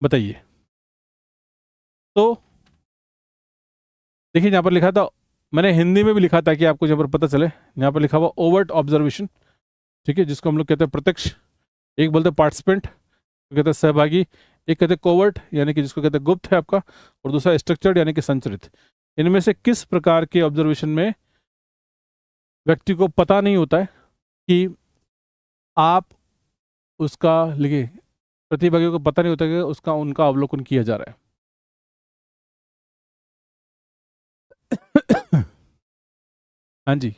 बताइए। तो देखिए यहाँ पर लिखा था, मैंने हिंदी में भी लिखा था कि आपको यहाँ पर पता चले, यहाँ पर लिखा हुआ ओवर्ट ऑब्जर्वेशन, ठीक है, जिसको हम लोग कहते हैं प्रत्यक्ष, एक बोलते हैं पार्टिसिपेंट, कहते हैं सहभागी, एक कहते हैं कोवर्ट यानी कि जिसको कहते हैं गुप्त है आपका, और दूसरा स्ट्रक्चर्ड यानी कि संचरित। इनमें से किस प्रकार के ऑब्जर्वेशन में व्यक्ति को पता नहीं होता है कि आप उसका, लिखिए, प्रतिभागियों को पता नहीं होता कि उसका उनका अवलोकन किया जा रहा है? हाँ जी,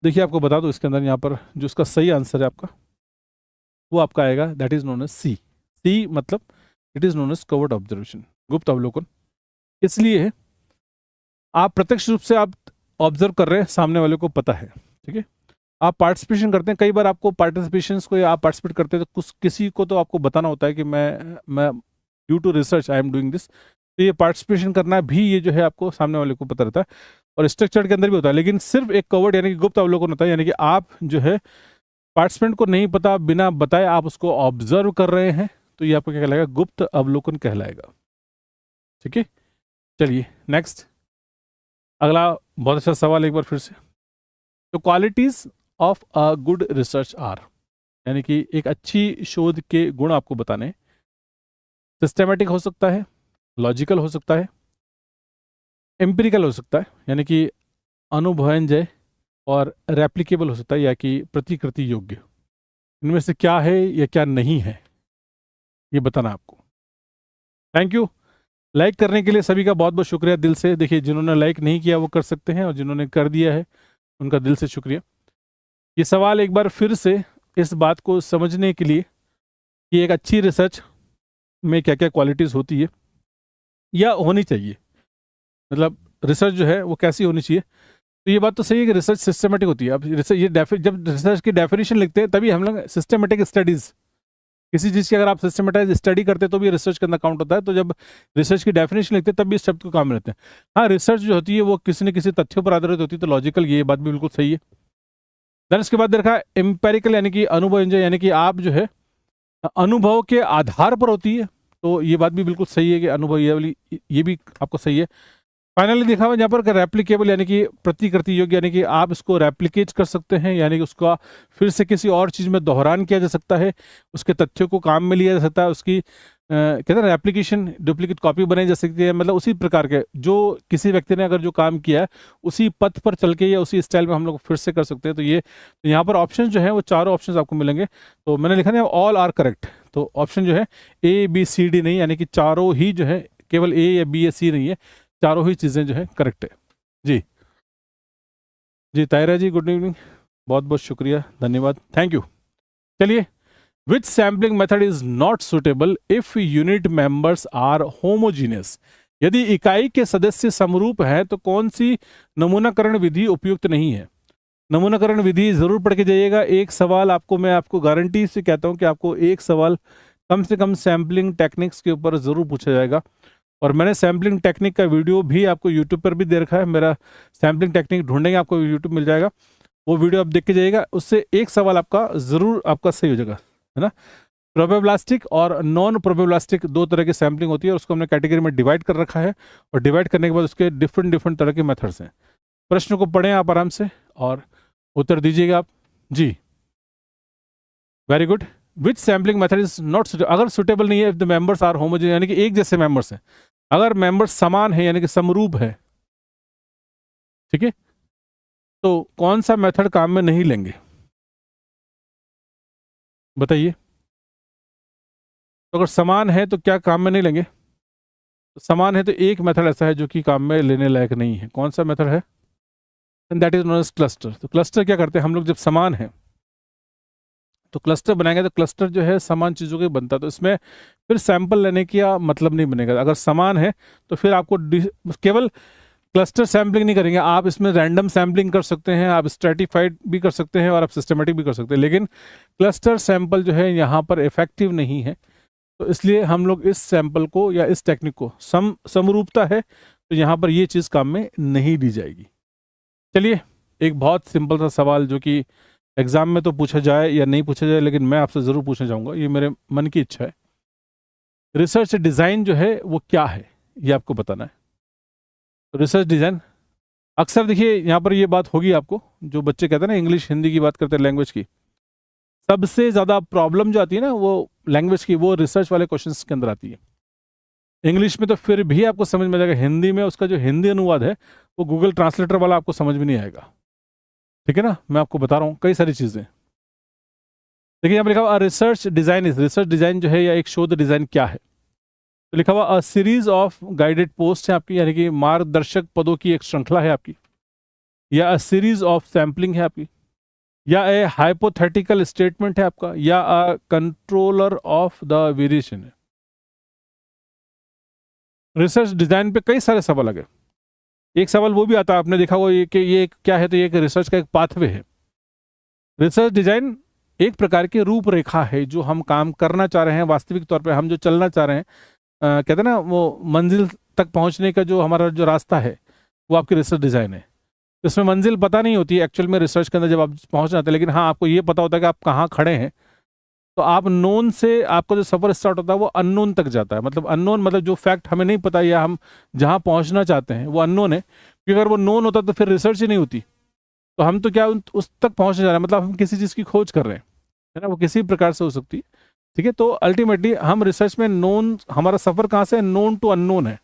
देखिए आपको बता दो इसके अंदर यहाँ पर जो उसका सही आंसर है आपका वो आपका आएगा, that is known as C. C मतलब it is known as covered observation, गुप्त अवलोकन। इसलिए है आप प्रत्यक्ष रूप से आप ऑब्जर्व कर रहे हैं, सामने वाले को पता है, ठीक है। आप पार्टिसिपेशन करते हैं, कई बार आपको पार्टिसिपेशन को या आप पार्टिसिपेट करते हैं तो कुछ किसी को तो आपको बताना होता है कि मैं due to research I am doing this. तो ये पार्टिसिपेशन करना भी ये जो है आपको सामने वाले को पता रहता है, और स्ट्रक्चर के अंदर भी होता है। लेकिन सिर्फ एक कवर्ड यानी कि गुप्त अवलोकन होता है, यानी कि आप जो है पार्टिसिपेंट को नहीं पता, बिना बताए आप उसको ऑब्जर्व कर रहे हैं, तो ये आपको क्या कहलाएगा? गुप्त अवलोकन कहलाएगा, ठीक है। चलिए नेक्स्ट, अगला बहुत अच्छा सवाल एक बार फिर से। तो qualities of a good research are, यानी कि एक अच्छी शोध के गुण आपको बताने। सिस्टेमेटिक हो सकता है, लॉजिकल हो सकता है, एम्पिरिकल हो सकता है यानी कि अनुभवजन्य, और रेप्लिकेबल हो सकता है या कि प्रतिकृति योग्य। इनमें से क्या है या क्या नहीं है ये बताना आपको। Thank you. लाइक करने के लिए सभी का बहुत बहुत शुक्रिया दिल से। देखिए, जिन्होंने लाइक नहीं किया वो कर सकते हैं, और जिन्होंने कर दिया है उनका दिल से शुक्रिया। ये सवाल एक बार फिर से इस बात को समझने के लिए कि एक अच्छी रिसर्च में क्या क्या क्वालिटीज़ होती है या होनी चाहिए, मतलब रिसर्च जो है वो कैसी होनी चाहिए। तो ये बात तो सही है कि रिसर्च सिस्टमेटिक होती है। अब रिसर्च जब रिसर्च की डेफिनेशन लिखते हैं तभी हम लोग सिस्टमेटिक स्टडीज़, किसी चीज़ की अगर आप सिस्टमेटाइज स्टडी करते हैं तो भी रिसर्च के अंदर काउंट होता है। तो जब रिसर्च की डेफिनेशन लिखते हैं तब भी इस शब्द को काम में लेते हैं। हाँ, रिसर्च जो होती है वो किसी न किसी तथ्यों पर आधारित होती है, तो लॉजिकल, ये बात भी बिल्कुल सही है। देन उसके बाद देखा एम्पेरिकल, यानी कि अनुभवजन्य, यानी कि आप जो है अनुभव के आधार पर होती है, तो ये बात भी बिल्कुल सही है कि अनुभव, ये वाली ये भी आपको सही है। फाइनली देखा हुआ यहाँ पर रेप्लिकेबल, यानी कि प्रतिकृति योग्य, यानी कि आप इसको रेप्लिकेट कर सकते हैं, यानी कि उसका फिर से किसी और चीज़ में दोहरान किया जा सकता है, उसके तथ्यों को काम में लिया जा सकता है, उसकी कहते हैं ना एप्लीकेशन, डुप्लीकेट कॉपी बनाई जा सकती है। मतलब उसी प्रकार के जो किसी व्यक्ति ने अगर जो काम किया है उसी पथ पर चल के या उसी स्टाइल में हम लोग फिर से कर सकते हैं। तो ये तो यहाँ पर ऑप्शन जो है वो चारों ऑप्शन आपको मिलेंगे। तो मैंने लिखा है ऑल आर करेक्ट, तो ऑप्शन जो है ए बी सी डी नहीं, यानी कि चारों ही जो है, केवल ए या बी या सी नहीं है, चारों ही चीज़ें जो है करेक्ट है। जी जी, तायरा जी गुड इवनिंग, बहुत बहुत शुक्रिया, धन्यवाद, थैंक यू। चलिए, which sampling method is not suitable if unit members are homogeneous, यदि इकाई के सदस्य समरूप हैं तो कौन सी नमूनाकरण विधि उपयुक्त नहीं है। नमूनाकरण विधि जरूर पढ़ के जाइएगा। एक सवाल आपको, मैं आपको गारंटी से कहता हूं कि आपको एक सवाल कम से कम सैम्पलिंग टेक्निक्स के ऊपर जरूर पूछा जाएगा। और मैंने सैम्पलिंग टेक्निक का वीडियो भी आपको यूट्यूब पर भी दे रखा है। मेरा सैम्पलिंग टेक्निक ढूंढेंगे आपको यूट्यूब मिल जाएगा, वो वीडियो आप देख के जाइएगा, उससे एक सवाल आपका जरूर आपका सही हो जाएगा, है ना। प्रोबेब्लास्टिक और नॉन प्रोबेब्लास्टिक दो तरह की सैम्पलिंग होती है, उसको हमने कैटेगरी में डिवाइड कर रखा है, और डिवाइड करने के बाद उसके डिफरेंट डिफरेंट तरह के मेथड्स हैं। प्रश्न को पढ़ें आप आराम से और उत्तर दीजिएगा आप। जी, very good. Which sampling method is not suitable, अगर सुटेबल नहीं है if the members are homogeneous, यानी कि एक जैसे मेंबर्स हैं, अगर मेंबर्स समान है यानी कि समरूप है, ठीक है, तो कौन सा मेथड काम में नहीं लेंगे बताइए। तो अगर समान है तो क्या काम में नहीं लेंगे। तो समान है तो एक मेथड ऐसा है जो कि काम में लेने लायक नहीं है। कौन सा मेथड है? And that is known as cluster. तो क्लस्टर क्या करते हैं हम लोग, जब समान है तो क्लस्टर बनाएंगे, तो क्लस्टर जो है समान चीज़ों के बनता है, तो इसमें फिर सैंपल लेने का मतलब नहीं बनेगा। अगर समान है तो फिर आपको केवल क्लस्टर सैम्पलिंग नहीं करेंगे आप, इसमें रैंडम सैम्पलिंग कर सकते हैं, आप स्ट्रेटिफाइड भी कर सकते हैं और आप सिस्टमेटिक भी कर सकते हैं, लेकिन क्लस्टर सैंपल जो है यहाँ पर इफेक्टिव नहीं है। तो इसलिए हम लोग इस सैंपल को या इस टेक्निक को, समरूपता है तो यहाँ पर ये चीज़ काम में नहीं ली जाएगी। चलिए, एक बहुत सिंपल सा सवाल जो कि एग्जाम में तो पूछा जाए या नहीं पूछा जाए, लेकिन मैं आपसे ज़रूर पूछना चाहूँगा, ये मेरे मन की इच्छा है। रिसर्च डिज़ाइन जो है वो क्या है, ये आपको बताना है। तो रिसर्च डिज़ाइन अक्सर देखिए यहाँ पर ये बात होगी आपको, जो बच्चे कहते हैं ना इंग्लिश हिंदी की बात करते हैं, लैंग्वेज की, सबसे ज़्यादा प्रॉब्लम जो आती है ना वो लैंग्वेज की, वो रिसर्च वाले क्वेश्चंस के अंदर आती है। इंग्लिश में तो फिर भी आपको समझ में जाएगा, हिंदी में उसका जो हिंदी अनुवाद है वो गूगल ट्रांसलेटर वाला आपको समझ में नहीं आएगा, ठीक है ना। मैं आपको बता रहा हूँ कई सारी चीज़ें। देखिए यहाँ पर लिखा हुआ research design is, research design जो है या एक शोध डिज़ाइन क्या है, तो लिखा हुआ a series of guided post है आपकी, यानी कि मार्गदर्शक पदों की एक श्रृंखला है आपकी, या अ सीरीज ऑफ सैम्पलिंग है आपकी, या ए हाइपोथेटिकल स्टेटमेंट है आपका, या अ कंट्रोलर ऑफ द वेरिएशन है। रिसर्च डिजाइन पे कई सारे सवाल आ गए। एक सवाल वो भी आता है, आपने देखा वो कि ये क्या है, तो ये एक रिसर्च का एक पाथवे है। रिसर्च डिजाइन एक प्रकार की रूपरेखा है, जो हम काम करना चाह रहे हैं, वास्तविक तौर पे हम जो चलना चाह रहे हैं, कहते हैं ना वो मंजिल तक पहुंचने का जो हमारा जो रास्ता है वो आपकी रिसर्च डिज़ाइन है। इसमें मंजिल पता नहीं होती है एक्चुअल में रिसर्च के अंदर जब आप पहुंच जाते हैं, लेकिन हाँ आपको ये पता होता है कि आप कहाँ खड़े हैं, तो आप नोन से आपका जो सफ़र स्टार्ट होता है वो अननोन तक जाता है। मतलब अननोन मतलब जो फैक्ट हमें नहीं पता या हम जहाँ पहुँचना चाहते हैं वो अननोन है, क्योंकि अगर वो नोन होता तो फिर रिसर्च ही नहीं होती। तो हम तो क्या उस तक पहुँचने जा रहे हैं, मतलब हम किसी चीज़ की खोज कर रहे हैं, है ना? वो किसी भी प्रकार से हो सकती है, ठीक है? तो अल्टीमेटली हम रिसर्च में नोन, हमारा सफ़र कहाँ से है? नोन टू अननोन है,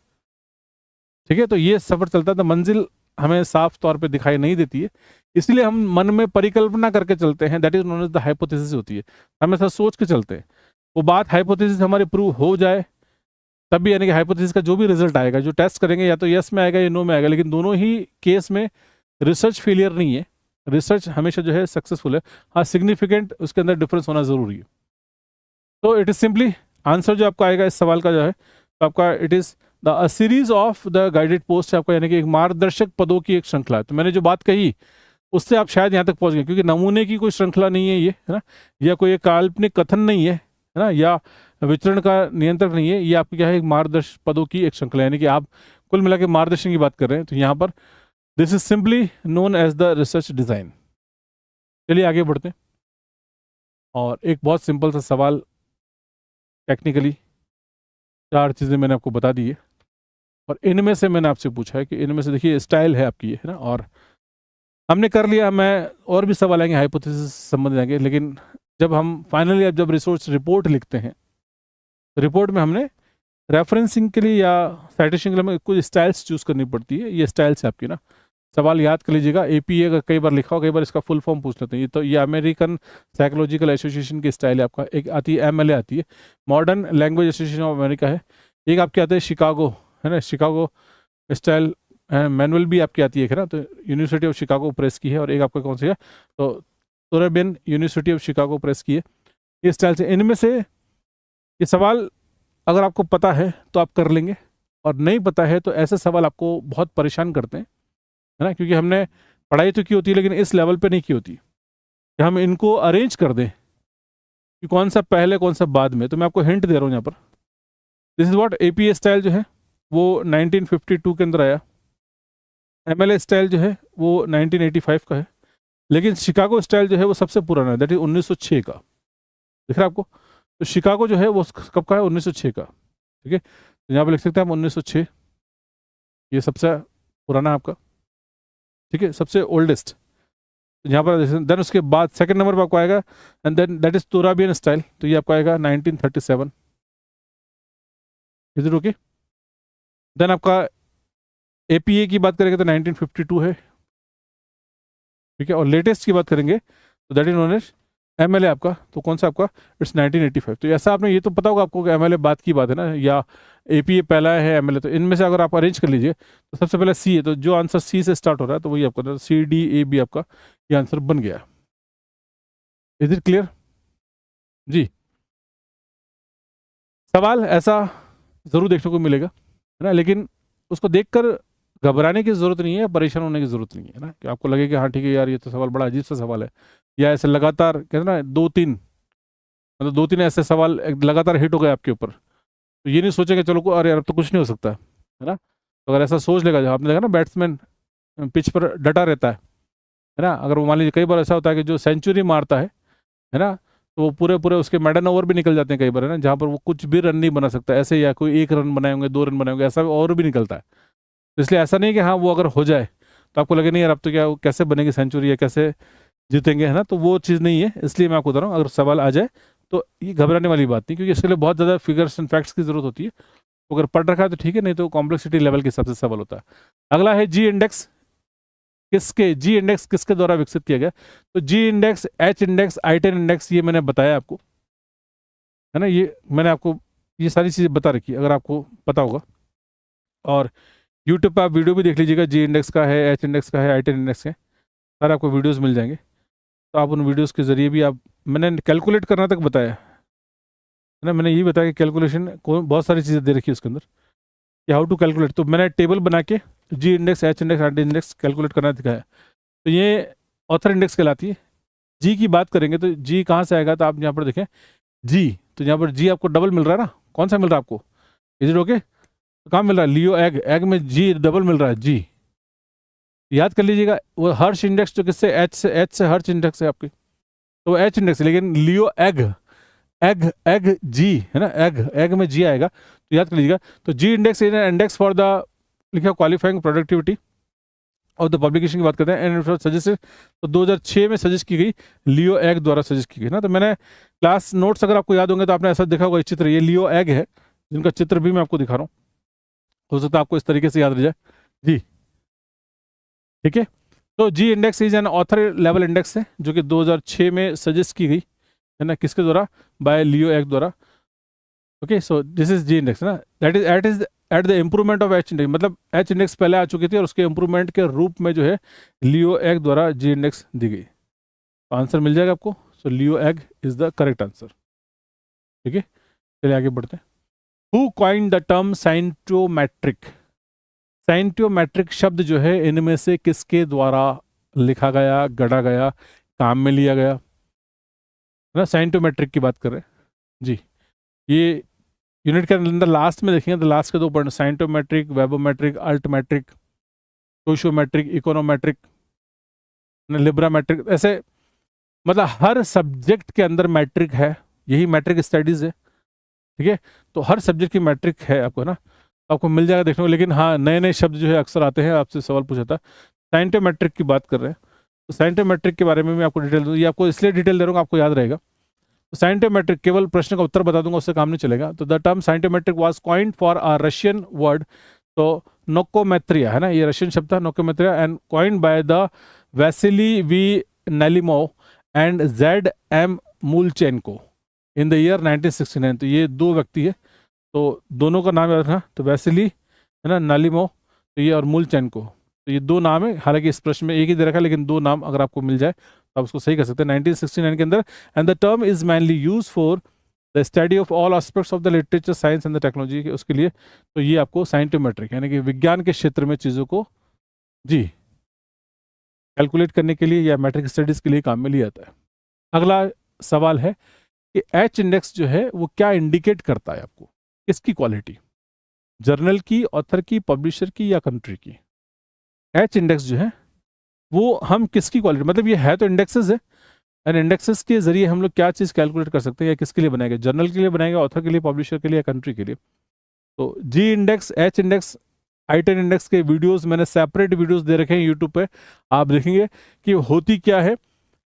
ठीक है? तो ये सफ़र चलता है, तो मंजिल हमें साफ तौर पे दिखाई नहीं देती है, इसलिए हम मन में परिकल्पना करके चलते हैं, that is known as the hypothesis होती है। हम ऐसा सोच के चलते हैं। वो बात हाइपोथेसिस हमारी प्रूव हो जाए तब भी, यानी कि हाइपोथेसिस का जो भी रिजल्ट आएगा, जो टेस्ट करेंगे, या तो यस में आएगा या नो में आएगा, लेकिन दोनों ही केस में रिसर्च फेलियर नहीं है, रिसर्च हमेशा जो है सक्सेसफुल है। हाँ, सिग्निफिकेंट उसके अंदर डिफरेंस होना ज़रूरी है। तो इट इज़ सिंपली, आंसर जो आपका आएगा इस सवाल का जो है, तो आपका it is the series of the guided post है आपका, यानी कि एक मार्गदर्शक पदों की एक श्रृंखला है। तो मैंने जो बात कही उससे आप शायद यहाँ तक पहुँच गए, क्योंकि नमूने की कोई श्रृंखला नहीं है ये, है ना? या कोई एक काल्पनिक कथन नहीं है ना? या विचरण का नियंत्रक नहीं है। ये आपकी क्या है? एक मार्गदर्शक पदों की एक श्रृंखला, यानी कि आप कुल मिला के मार्गदर्शन की बात कर रहे हैं। तो यहाँ पर this is simply known as the research design. चलिए आगे बढ़ते हैं, और एक बहुत सिंपल सा सवाल, टेक्निकली 4 चीज़ें मैंने आपको बता दी है, और इनमें से मैंने आपसे पूछा है कि इनमें से देखिए स्टाइल है आपकी, है ना? और हमने कर लिया, मैं और भी सवाल आएंगे हाइपोथेसिस संबंधित आएंगे, लेकिन जब हम फाइनली अब जब रिसर्च रिपोर्ट लिखते हैं, रिपोर्ट में हमने रेफरेंसिंग के लिए या साइटेशन के लिए हमें कुछ स्टाइल्स चूज़ करनी पड़ती है। ये स्टाइल्स है आपकी ना, सवाल याद कर लीजिएगा। एपीए का कई बार लिखा हो, कई बार इसका फुल फॉर्म पूछ लेते हैं। ये तो ये अमेरिकन साइकोलॉजिकल एसोसिएशन की स्टाइल है आपका। एक आती है एमएलए आती है, modern language association of America है। एक आपकी आता है शिकागो, है ना? शिकागो स्टाइल मैनुअल भी आपकी आती है ना? तो यूनिवर्सिटी ऑफ शिकागो प्रेस की है। और एक आपका कौन सी है? तो तुराबियन यूनिवर्सिटी ऑफ शिकागो प्रेस की है। ये स्टाइल से, इनमें से ये सवाल अगर आपको पता है तो आप कर लेंगे, और नहीं पता है तो ऐसे सवाल आपको बहुत परेशान करते हैं, है ना? क्योंकि हमने पढ़ाई तो की होती है, लेकिन इस लेवल पे नहीं की होती कि हम इनको अरेंज कर दें कि कौन सा पहले कौन सा बाद में। तो मैं आपको हिंट दे रहा हूँ यहाँ पर। This is what APA style जो है वो 1952 के अंदर आया। एमएलए स्टाइल जो है वो 1985 का है, लेकिन शिकागो स्टाइल जो है वो सबसे पुराना है, दैट इज 1906 का। दिख रहा है आपको? तो शिकागो जो है वो कब का है? 1906 का, ठीक है? तो यहाँ पर लिख सकते हैं हम 1906, ये सबसे पुराना है आपका, ठीक है? सबसे ओल्डेस्ट। यहाँ पर देन उसके बाद सेकंड नंबर पर आपको आएगा, and then that is Turabian style, तो ये आपको आएगा 1937। Is it okay? देन आपका एपीए की बात करेंगे तो 1952 है, ठीक है? और लेटेस्ट की बात करेंगे तो that is known as MLA आपका, तो कौन सा आपका? इट्स 1985। तो ऐसा आपने ये तो पता होगा आपको कि एमएलए बात की बात है ना, या एपीए पहला है एमएलए। तो इनमें से अगर आप अरेंज कर लीजिए तो सबसे पहले सी है, तो जो आंसर सी से स्टार्ट हो रहा है तो वही आपका सी डी ए बी आपका ये आंसर बन गया। इज इट क्लियर जी? सवाल ऐसा ज़रूर देखने को मिलेगा, है ना? लेकिन उसको देखकर घबराने की ज़रूरत नहीं है, परेशान होने की ज़रूरत नहीं है ना, कि आपको लगे कि हाँ ठीक है यार ये तो सवाल बड़ा अजीब सा सवाल है, या ऐसे लगातार कहते हैं ना 2-3, मतलब 2-3 ऐसे सवाल लगातार हिट हो गए आपके ऊपर, तो ये नहीं सोचेगा चलो अरे यार अब तो कुछ नहीं हो सकता, है ना? तो अगर ऐसा सोच लेगा, जो आपने देखा ना बैट्समैन पिच पर डटा रहता है ना? अगर वो मान लीजिए, कई बार ऐसा होता है कि जो सेंचुरी मारता है ना, तो वो पूरे पूरे उसके मेडन ओवर भी निकल जाते हैं कई बार, है ना? जहाँ पर वो कुछ भी रन नहीं बना सकता ऐसे, या कोई 1 रन बनाए होंगे, 2 रन बनाए होंगे, ऐसा और भी निकलता है। तो इसलिए ऐसा नहीं कि हाँ वो अगर हो जाए तो आपको लगे नहीं यार अब तो क्या कैसे बनेगी सेंचुरी या कैसे जीतेंगे, है ना? तो वो चीज़ नहीं है। इसलिए मैं आपको बता रहा हूँ, अगर सवाल आ जाए तो ये घबराने वाली बात नहीं, क्योंकि इसके लिए बहुत ज़्यादा फिगर्स एंड फैक्ट्स की जरूरत होती है। तो अगर पढ़ रखा है तो ठीक है, नहीं तो कॉम्प्लेक्सिटी लेवल के हिसाब से सवाल होता है। अगला है जी इंडेक्स। जी इंडेक्स किसके द्वारा विकसित किया गया? तो जी इंडेक्स, एच इंडेक्स, आई10 इंडेक्स, ये मैंने बताया आपको, है ना? ये मैंने आपको ये सारी चीज़ें बता रखी है, अगर आपको पता होगा। और यूट्यूब पर आप वीडियो भी देख लीजिएगा, जी इंडेक्स का है, एच इंडेक्स का है, आई10 इंडेक्स के सारे आपको वीडियोस मिल जाएंगे। तो आप उन वीडियोस के ज़रिए भी आप, मैंने कैलकुलेट करना तक बताया है ना? मैंने ये बताया कि कैलकुलेशन को बहुत सारी चीज़ें दे रखी है उसके अंदर कि हाउ टू कैलकुलेट। तो मैंने टेबल बना के जी इंडेक्स, एच इंडेक्स, आई10 इंडेक्स कैलकुलेट करना दिखाया। तो ये ऑथर इंडेक्स कहलाती है। जी की बात करेंगे तो जी कहाँ से आएगा? तो आप यहाँ पर देखें जी, तो यहाँ पर जी आपको डबल मिल रहा है ना? कौन सा मिल रहा है आपको? Is it okay? तो कहाँ मिल रहा है? लियो एग, एग में जी डबल मिल रहा है जी। याद कर लीजिएगा, वो हर्ष इंडेक्स जो किससे? एच से हर्ष इंडेक्स है आपकी, तो एच इंडेक्स है। लेकिन लियो एग, एग एग जी है ना, एग में जी आएगा तो याद कर लीजिएगा। तो g index is index for the लिखा क्वालिफाइंग प्रोडक्टिविटी और द पब्लिकेशन की बात करते हैं एंड सजेस्ट तो 2006 में सजेस्ट की गई, लियो एग द्वारा सजेस्ट की गई ना। तो मैंने क्लास नोट्स अगर आपको याद होंगे तो आपने ऐसा देखा होगा, इस चित्र ये लियो एग है जिनका चित्र भी मैं आपको दिखा रहा हूँ, हो सकता है आपको इस तरीके से याद रह जाए जी। ठीक है, तो g index is an author level index है जो कि 2006 में सजेस्ट की गई है ना, किसके द्वारा, बाय लियो एग द्वारा। Okay, so this is g index ना, that is at the improvement of h index, मतलब एच इंडेक्स पहले आ चुकी थी और उसके इम्प्रूवमेंट के रूप में जो है लियो एग द्वारा जी इंडेक्स दी गई। तो आंसर मिल जाएगा आपको, so Leo Egghe is the correct answer. ठीक है, चलिए आगे बढ़ते हैं। Who coined the term scientometric, scientometric शब्द जो है इनमें से किसके द्वारा लिखा गया, गढ़ा गया, काम में लिया गया, है ना, साइंटोमेट्रिक की बात कर रहे हैं जी। ये यूनिट के अंदर लास्ट में देखेंगे तो लास्ट के 2 पॉइंट, साइंटोमेट्रिक, वेबोमेट्रिक, अल्टमेट्रिक, सोशियोमेट्रिक, इकोनोमेट्रिक, लिब्रामेट्रिक, ऐसे मतलब हर सब्जेक्ट के अंदर मैट्रिक है, यही मैट्रिक स्टडीज है। ठीक है, तो हर सब्जेक्ट की मैट्रिक है आपको ना, आपको मिल जाएगा देखने को। लेकिन हाँ, नए नए शब्द जो है अक्सर आते हैं, आपसे सवाल पूछा था। साइंटोमेट्रिक की बात कर रहे हैं तो साइंटोमेट्रिक के बारे में मैं आपको डिटेल दूँ, ये आपको इसलिए डिटेल दे रहा हूँ आपको याद रहेगा। तो साइंटोमेट्रिक केवल प्रश्न का उत्तर बता दूंगा, उससे काम नहीं चलेगा। तो the term scientometric was coined for a Russian word, तो नोकोमेत्रिया है ना, ये रशियन शब्द था नोकोमेत्रिया, and coined by the Vasily V Nalimov and Z M Mulchenko in the year 1969। तो ये 2 व्यक्ति है, तो दोनों का नाम याद रखना, तो वैसिली है ना, नालिमोव, तो ये और मूलचेंको, तो ये 2 नाम है। हालांकि इस प्रश्न में एक ही दे रखा है, लेकिन 2 नाम अगर आपको मिल जाए तो आप उसको सही कर सकते हैं 1969 के अंदर। And the term is mainly use for the study of all aspects of the literature, science and the technology, उसके लिए। तो ये आपको साइंटोमेट्रिक यानी कि विज्ञान के क्षेत्र में चीज़ों को जी कैलकुलेट करने के लिए या मैट्रिक स्टडीज के लिए काम में लिया जाता है। अगला सवाल है कि एच इंडेक्स जो है वो क्या इंडिकेट करता है आपको, किसकी क्वालिटी, जर्नल की, ऑथर की, पब्लिशर की या कंट्री की। एच इंडेक्स जो है वो हम किसकी क्वालिटी, मतलब ये है तो इंडेक्सेस है, एंड इंडेक्सेस के जरिए हम लोग क्या चीज़ कैलकुलेट कर सकते हैं, या किसके लिए बनाएगा, जर्नल के लिए बनाएगा, ऑथर के लिए, पब्लिशर के लिए या कंट्री के लिए। तो जी इंडेक्स, एच इंडेक्स, आई10 इंडेक्स के वीडियोस मैंने सेपरेट वीडियोस दे रखे हैं यूट्यूब पे, आप देखेंगे कि होती क्या है,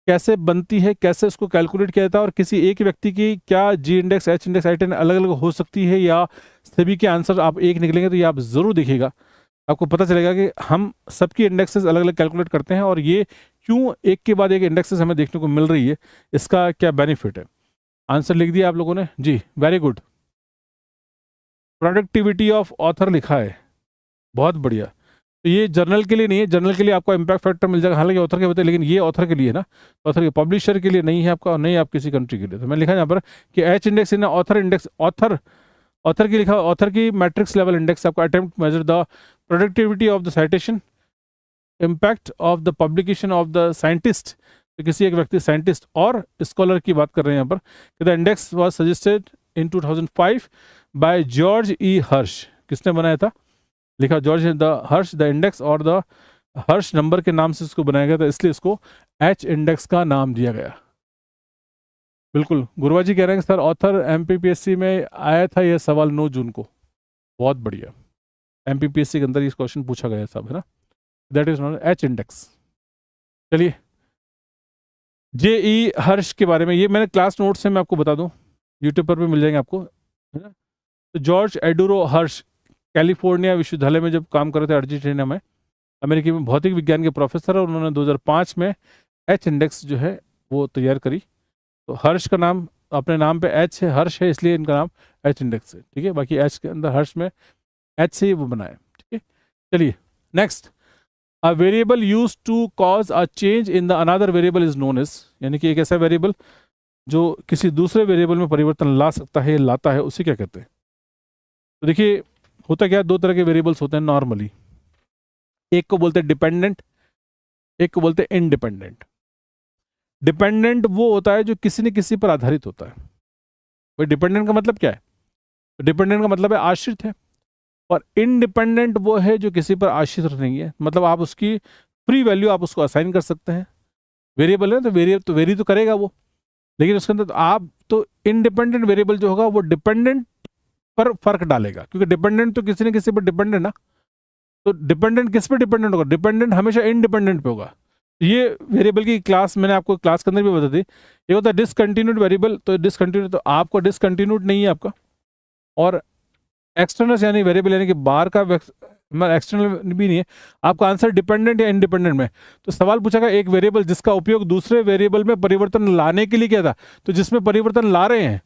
कैसे बनती है, कैसे उसको कैलकुलेट किया जाता है, और किसी एक व्यक्ति की क्या जी इंडेक्स, एच इंडेक्स, आई10 अलग अलग हो सकती है या सभी के आंसर आप एक निकलेंगे, तो ये आप ज़रूर देखिएगा, आपको पता चलेगा कि हम सबकी इंडेक्सेस अलग अलग कैलकुलेट करते हैं और ये क्यों एक के बाद एक इंडेक्सेस हमें देखने को मिल रही है, इसका क्या बेनिफिट है। आंसर लिख दिया आप लोगों ने जी, very good. Productivity of author लिखा है, बहुत बढ़िया। तो ये जर्नल के लिए नहीं है, जर्नल के लिए आपको इम्पैक्ट फैक्टर मिल जाएगा, हालांकि ऑथर के बताए, लेकिन ये ऑथर के लिए ना, ऑथर के, पब्लिशर के लिए नहीं है आपका, और नहीं आप किसी कंट्री के लिए। तो मैं लिखा यहाँ पर कि एच इंडेक्स इन ऑथर इंडेक्स, ऑथर की लिखा, ऑथर की मैट्रिक्स लेवल इंडेक्स आपका attempt measure the productivity of the citation, impact of the publication of the scientist, तो किसी एक व्यक्ति, साइंटिस्ट और स्कॉलर की बात कर रहे हैं यहाँ पर। The index was suggested in 2005 by George E Hirsch, किसने बनाया था, लिखा George the Hirsch, the index और द हर्ष नंबर के नाम से इसको बनाया गया था, इसलिए इसको एच इंडेक्स का नाम दिया गया। बिल्कुल, गुरुवा जी कह रहे हैं सर ऑथर एमपीपीएससी में आया था यह सवाल 9 जून को, बहुत बढ़िया, एमपीपीएससी के अंदर ये क्वेश्चन पूछा गया सब, है ना, that is not H index. चलिए, जेई हर्ष के बारे में ये मैंने क्लास नोट से मैं आपको बता दूं, यूट्यूब पर भी मिल जाएंगे आपको, है ना। तो जॉर्ज एडुरो हर्ष कैलिफोर्निया विश्वविद्यालय में जब काम कर रहे थे अर्जेंटीना में, अमेरिकी में भौतिक विज्ञान के प्रोफेसर, और उन्होंने 2005 में एच इंडेक्स जो है वो तैयार करी। तो हर्ष का नाम अपने नाम पे एच है, हर्ष है, इसलिए इनका नाम एच इंडेक्स है। ठीक है, बाकी एच के अंदर हर्ष में एच से ही वो बनाए। ठीक है, चलिए next, a variable use to cause a change in the another variable is known as, यानी कि एक ऐसा वेरिएबल जो किसी दूसरे वेरिएबल में परिवर्तन ला सकता है, लाता है, उसे क्या कहते हैं। तो देखिए होता क्या, 2 तरह के वेरिएबल्स होते हैं नॉर्मली, एक को बोलते हैं डिपेंडेंट, एक को बोलते हैं इंडिपेंडेंट। डिपेंडेंट वो होता है जो किसी न किसी पर आधारित होता है। भाई डिपेंडेंट का मतलब क्या है, तो डिपेंडेंट का मतलब है आश्रित है, और इंडिपेंडेंट वो है जो किसी पर आश्रित नहीं है, मतलब आप उसकी फ्री वैल्यू आप उसको असाइन कर सकते हैं। वेरिएबल है तो वेरी तो करेगा वो, लेकिन उसके अंदर तो आप तो इंडिपेंडेंट वेरिएबल जो होगा वो डिपेंडेंट पर फर्क डालेगा, क्योंकि डिपेंडेंट तो किसी न किसी पर डिपेंडेंट ना, तो डिपेंडेंट किस पे डिपेंडेंट होगा? डिपेंडेंट हमेशा इंडिपेंडेंट पे होगा। ये वेरिएबल की क्लास मैंने आपको क्लास के अंदर भी बता दी। ये होता है डिसकंटिन्यूड वेरिएबल, तो डिसकंटिन्यूड तो आपको डिसकंटिन्यूड नहीं है आपका, और एक्सटर्नल यानी वेरिएबल यानी कि बाहर का एक्सटर्नल भी नहीं है, आपका आंसर डिपेंडेंट या इंडिपेंडेंट में। तो सवाल पूछा गया एक वेरिएबल जिसका उपयोग दूसरे वेरिएबल में परिवर्तन लाने के लिए किया था, तो जिसमें परिवर्तन ला रहे हैं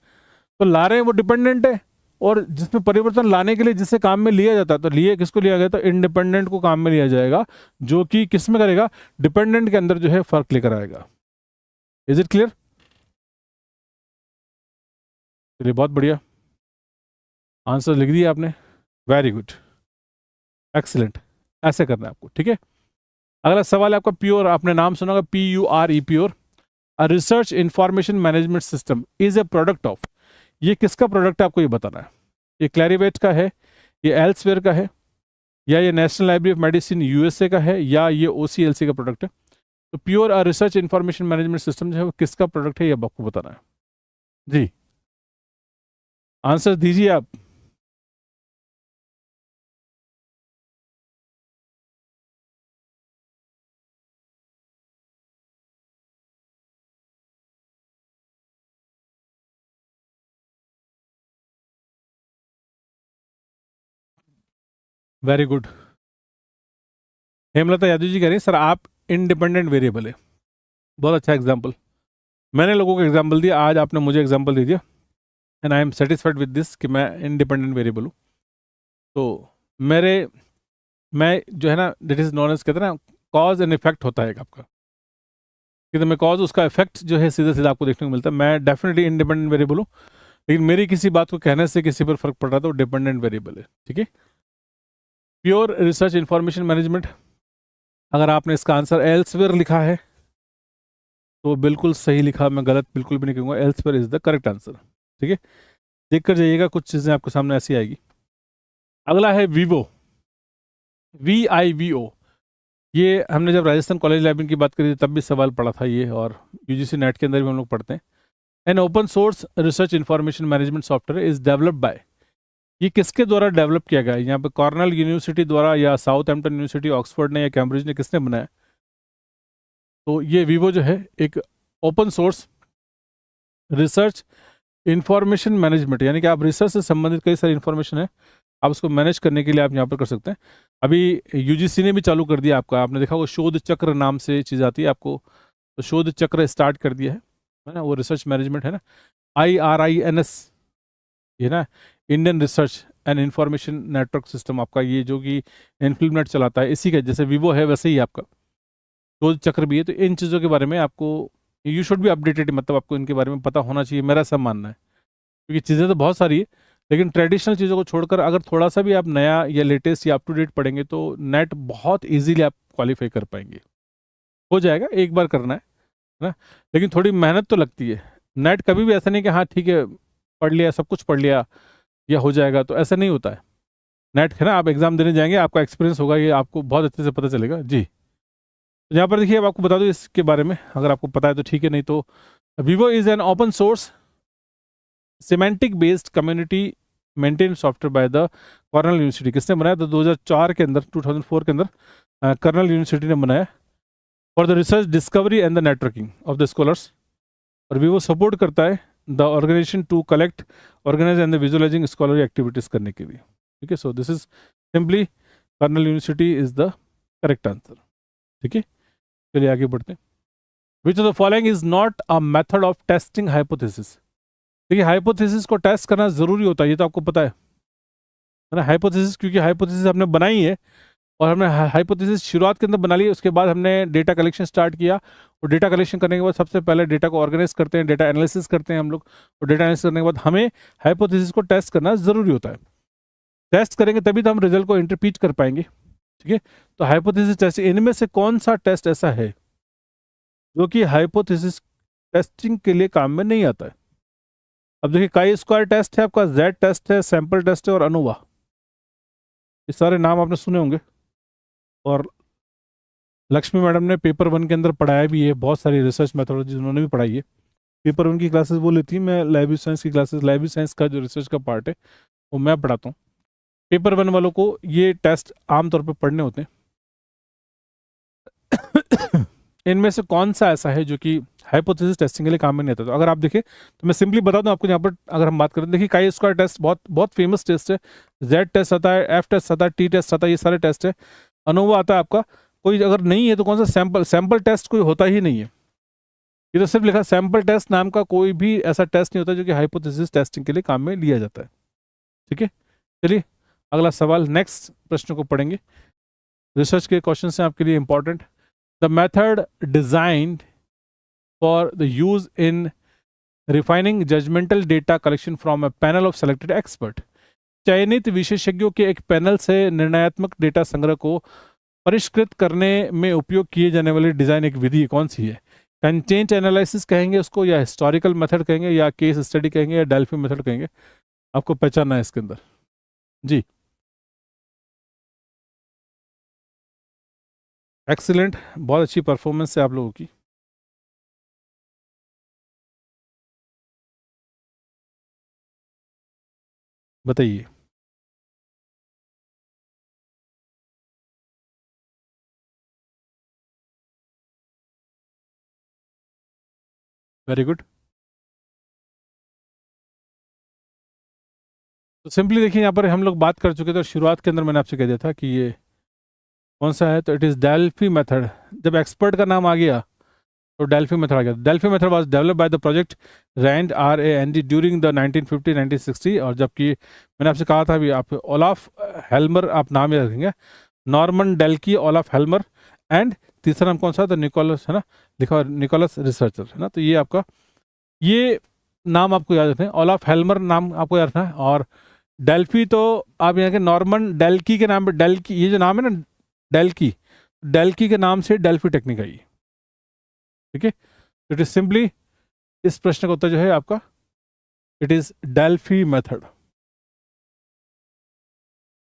तो ला रहे हैं वो डिपेंडेंट है, और जिसमें परिवर्तन लाने के लिए जिससे काम में लिया जाता है, तो लिए किसको लिया गया? तो इंडिपेंडेंट को काम में लिया जाएगा, जो कि किस में करेगा? डिपेंडेंट के अंदर जो है फर्क लेकर आएगा। Is it clear? चलिए बहुत बढ़िया, आंसर लिख दिया आपने, वेरी गुड, एक्सीलेंट। ऐसे करना है आपको, ठीक है। अगला सवाल है आपका प्योर, आपने नाम सुना होगा PURE, pure. A research information management system is a product of, ये किसका प्रोडक्ट है आपको ये बताना है। ये क्लैरिवेट का है, ये एल्सवेयर का है, या ये national library of medicine USA का है, या ये OCLC का प्रोडक्ट है। तो pure a research information management system जो है वो किसका प्रोडक्ट है ये आपको बताना है। जी आंसर दीजिए आप। वेरी गुड, हेमलता यादव जी कह रही हैं सर आप इंडिपेंडेंट वेरिएबल है। बहुत अच्छा एग्जाम्पल, मैंने लोगों को एग्जाम्पल दिया, आज आपने मुझे एग्जाम्पल दे दिया, and I am satisfied with this कि मैं इंडिपेंडेंट वेरिएबल हूँ। तो मैं जो है ना, दिट इज नॉन एज, कहते हैं ना कॉज एंड इफेक्ट होता है आपका, कि तो मैं कॉज उसका इफेक्ट जो है सीधा सीधा आपको देखने को मिलता है। मैं डेफिनेटली इंडिपेंडेंट वेरिएबल हूँ, लेकिन मेरी किसी बात को कहने से किसी पर फर्क पड़ रहा है तो डिपेंडेंट वेरिएबल है, ठीक है। प्योर रिसर्च इंफॉर्मेशन मैनेजमेंट, अगर आपने इसका आंसर एल्सवेयर लिखा है तो बिल्कुल सही लिखा, मैं गलत बिल्कुल भी नहीं कहूँगा, elsewhere is the correct answer, ठीक है। देख कर जाइएगा, कुछ चीज़ें आपके सामने ऐसी आएगी। अगला है वीवो, VIVO। ये हमने जब राजस्थान कॉलेज लाइब्रेरी की बात करी थी तब भी सवाल पड़ा था ये, और UGC नेट के अंदर भी हम लोग पढ़ते हैं। An open source research information management software is developed by, ये किसके द्वारा डेवलप किया गया है? यहाँ पे कॉर्नेल यूनिवर्सिटी द्वारा, या साउथ हैम्पटन यूनिवर्सिटी, ऑक्सफोर्ड ने, या कैम्ब्रिज ने, किसने बनाया? तो ये वीवो जो है एक open source research information management, यानी कि आप रिसर्च से संबंधित कई सारी इंफॉर्मेशन है, आप उसको मैनेज करने के लिए आप यहाँ पर कर सकते हैं। अभी UGC ने भी चालू कर दिया आपका, आपने देखा वो शोध चक्र नाम से चीज़ आती है आपको, तो शोध चक्र स्टार्ट कर दिया है ना, वो रिसर्च मैनेजमेंट है ना, IRINS, ये ना Indian research and information network system आपका, ये जो कि इन्फ्लूनेट चलाता है, इसी का जैसे वीवो है वैसे ही आपका शोध चक्र भी है। तो इन चीज़ों के बारे में आपको यू शुड बी अपडेटेड, मतलब आपको इनके बारे में पता होना चाहिए, मेरा सब मानना है, क्योंकि चीज़ें तो बहुत सारी है, लेकिन ट्रेडिशनल चीज़ों को छोड़कर अगर थोड़ा सा भी आप नया या लेटेस्ट या अप टू डेट पढ़ेंगे तो नेट बहुत इजीली आप क्वालिफाई कर पाएंगे। हो जाएगा, एक बार करना है ना, लेकिन थोड़ी मेहनत तो लगती है। नेट कभी भी ऐसा नहीं कि हाँ ठीक है पढ़ लिया, सब कुछ पढ़ लिया या हो जाएगा, तो ऐसा नहीं होता है। नेट है ना, आप एग्जाम देने जाएंगे, आपका एक्सपीरियंस होगा, ये आपको बहुत अच्छे से पता चलेगा जी। तो यहाँ पर देखिए, अब आपको बता दूँ इसके बारे में, अगर आपको पता है तो ठीक है, नहीं तो Vivo is an open source semantic based community maintain software by the Cornell university. किसने बनाया? तो 2004 के अंदर, 2004 के अंदर कॉर्नेल यूनिवर्सिटी ने बनाया, for the research discovery and the networking of the scholars. और वीवो सपोर्ट करता है the organisation to collect, organise and the visualising scholarly activities करने के लिए, ठीक है। So this is simply Cornell university is the correct answer, ठीक है। चलिए आगे बढ़ते हैं। Which of the following is not a method of testing hypothesis. देखिए हाइपोथेसिस को टेस्ट करना जरूरी होता है, ये तो आपको पता है ना। हाइपोथेसिस, क्योंकि हाइपोथेसिस हमने बनाई है, और हमने हाइपोथेसिस शुरुआत के अंदर बना ली, उसके बाद हमने डेटा कलेक्शन स्टार्ट किया, और डेटा कलेक्शन करने के बाद सबसे पहले डेटा को ऑर्गेनाइज करते हैं, डेटा एनालिसिस करते हैं हम लोग, और डेटा एनालिसिस करने के बाद हमें हाइपोथेसिस को टेस्ट करना ज़रूरी होता है। टेस्ट करेंगे तभी तो हम रिजल्ट को इंटरप्रीट कर पाएंगे, ठीक है। तो हाइपोथेसिस टेस्ट, इनमें से कौन सा टेस्ट ऐसा है जो कि हाइपोथेसिस टेस्टिंग के लिए काम में नहीं आता है? अब देखिए, काई स्क्वायर टेस्ट है आपका, जेड टेस्ट है, सैंपल टेस्ट है, और अनोवा, ये सारे नाम आपने सुने होंगे, और लक्ष्मी मैडम ने पेपर 1 के अंदर पढ़ाया भी है, बहुत सारी रिसर्च मेथोडोलॉजी उन्होंने भी पढ़ाई है। पेपर वन की क्लासेस वो लेती है, मैं लाइब्रेरी साइंस की क्लासेस, लाइब्रेरी साइंस का जो रिसर्च का पार्ट है वो मैं पढ़ाता हूँ। पेपर वन वालों को ये टेस्ट आमतौर पर पढ़ने होते हैं। इनमें से कौन सा ऐसा है जो कि हाइपोथेसिस टेस्टिंग के लिए काम में नहीं आता? तो अगर आप देखें तो मैं सिंपली बता दूं आपको, यहाँ पर अगर हम बात करें, देखिए काई स्क्वायर टेस्ट बहुत बहुत फेमस टेस्ट है, जेड टेस्ट आता है, एफ टेस्ट आता है, टी टेस्ट आता है, ये सारे टेस्ट है। अनोवा आता है आपका। कोई अगर नहीं है तो कौन सा सैंपल सैंपल टेस्ट कोई होता ही नहीं है। ये तो सिर्फ लिखा सैंपल टेस्ट नाम का कोई भी ऐसा टेस्ट नहीं होता जो कि हाइपोथेसिस टेस्टिंग के लिए काम में लिया जाता है। ठीक है, चलिए अगला सवाल, नेक्स्ट प्रश्न को पढ़ेंगे। रिसर्च के क्वेश्चन हैं आपके लिए important. The method designed for the use in refining judgmental data collection from a panel of selected expert. चयनित विशेषज्ञों के एक पैनल से निर्णयात्मक डेटा संग्रह को परिष्कृत करने में उपयोग किए जाने वाली डिजाइन एक विधि कौन सी है? कंटेंट एनालिसिस कहेंगे उसको, या हिस्टोरिकल मेथड कहेंगे, या केस स्टडी कहेंगे, या डेल्फी मेथड कहेंगे? आपको पहचानना है इसके अंदर। जी, एक्सीलेंट, बहुत अच्छी परफॉर्मेंस है आप लोगों की। बताइए। Very good. तो सिंपली देखिए, यहाँ पर हम लोग बात कर चुके थे और शुरुआत के अंदर मैंने आपसे कह दिया था कि ये कौन सा है, तो इट इज़ डेल्फी मेथड। जब एक्सपर्ट का नाम आ गया तो डेल्फी मेथड आ गया। Delphi method was developed by the project RAND RAND during the 1950 1960। और जबकि मैंने आपसे कहा था अभी, आप ओलाफ हेल्मर आप नाम याद रखेंगे, नॉर्मन डेल्की, ओलाफ हेल्मर, एंड तीसरा नाम कौन सा था, निकोलस, है ना, लिखा हुआ निकोलस रिसर्चर, है ना। तो ये आपका, ये नाम आपको याद रखना है, ओलाफ हेल्मर नाम आपको याद रखना है। और डेल्फी तो आप यहाँ के नॉर्मन डेल्की के नाम पे, डेल्की ये जो नाम है ना, डेल्की, डेल्की के नाम से डेल्फी टेक्निक आई। ठीक है, इट इज सिंपली, इस प्रश्न का उत्तर जो है आपका, it is Delphi method.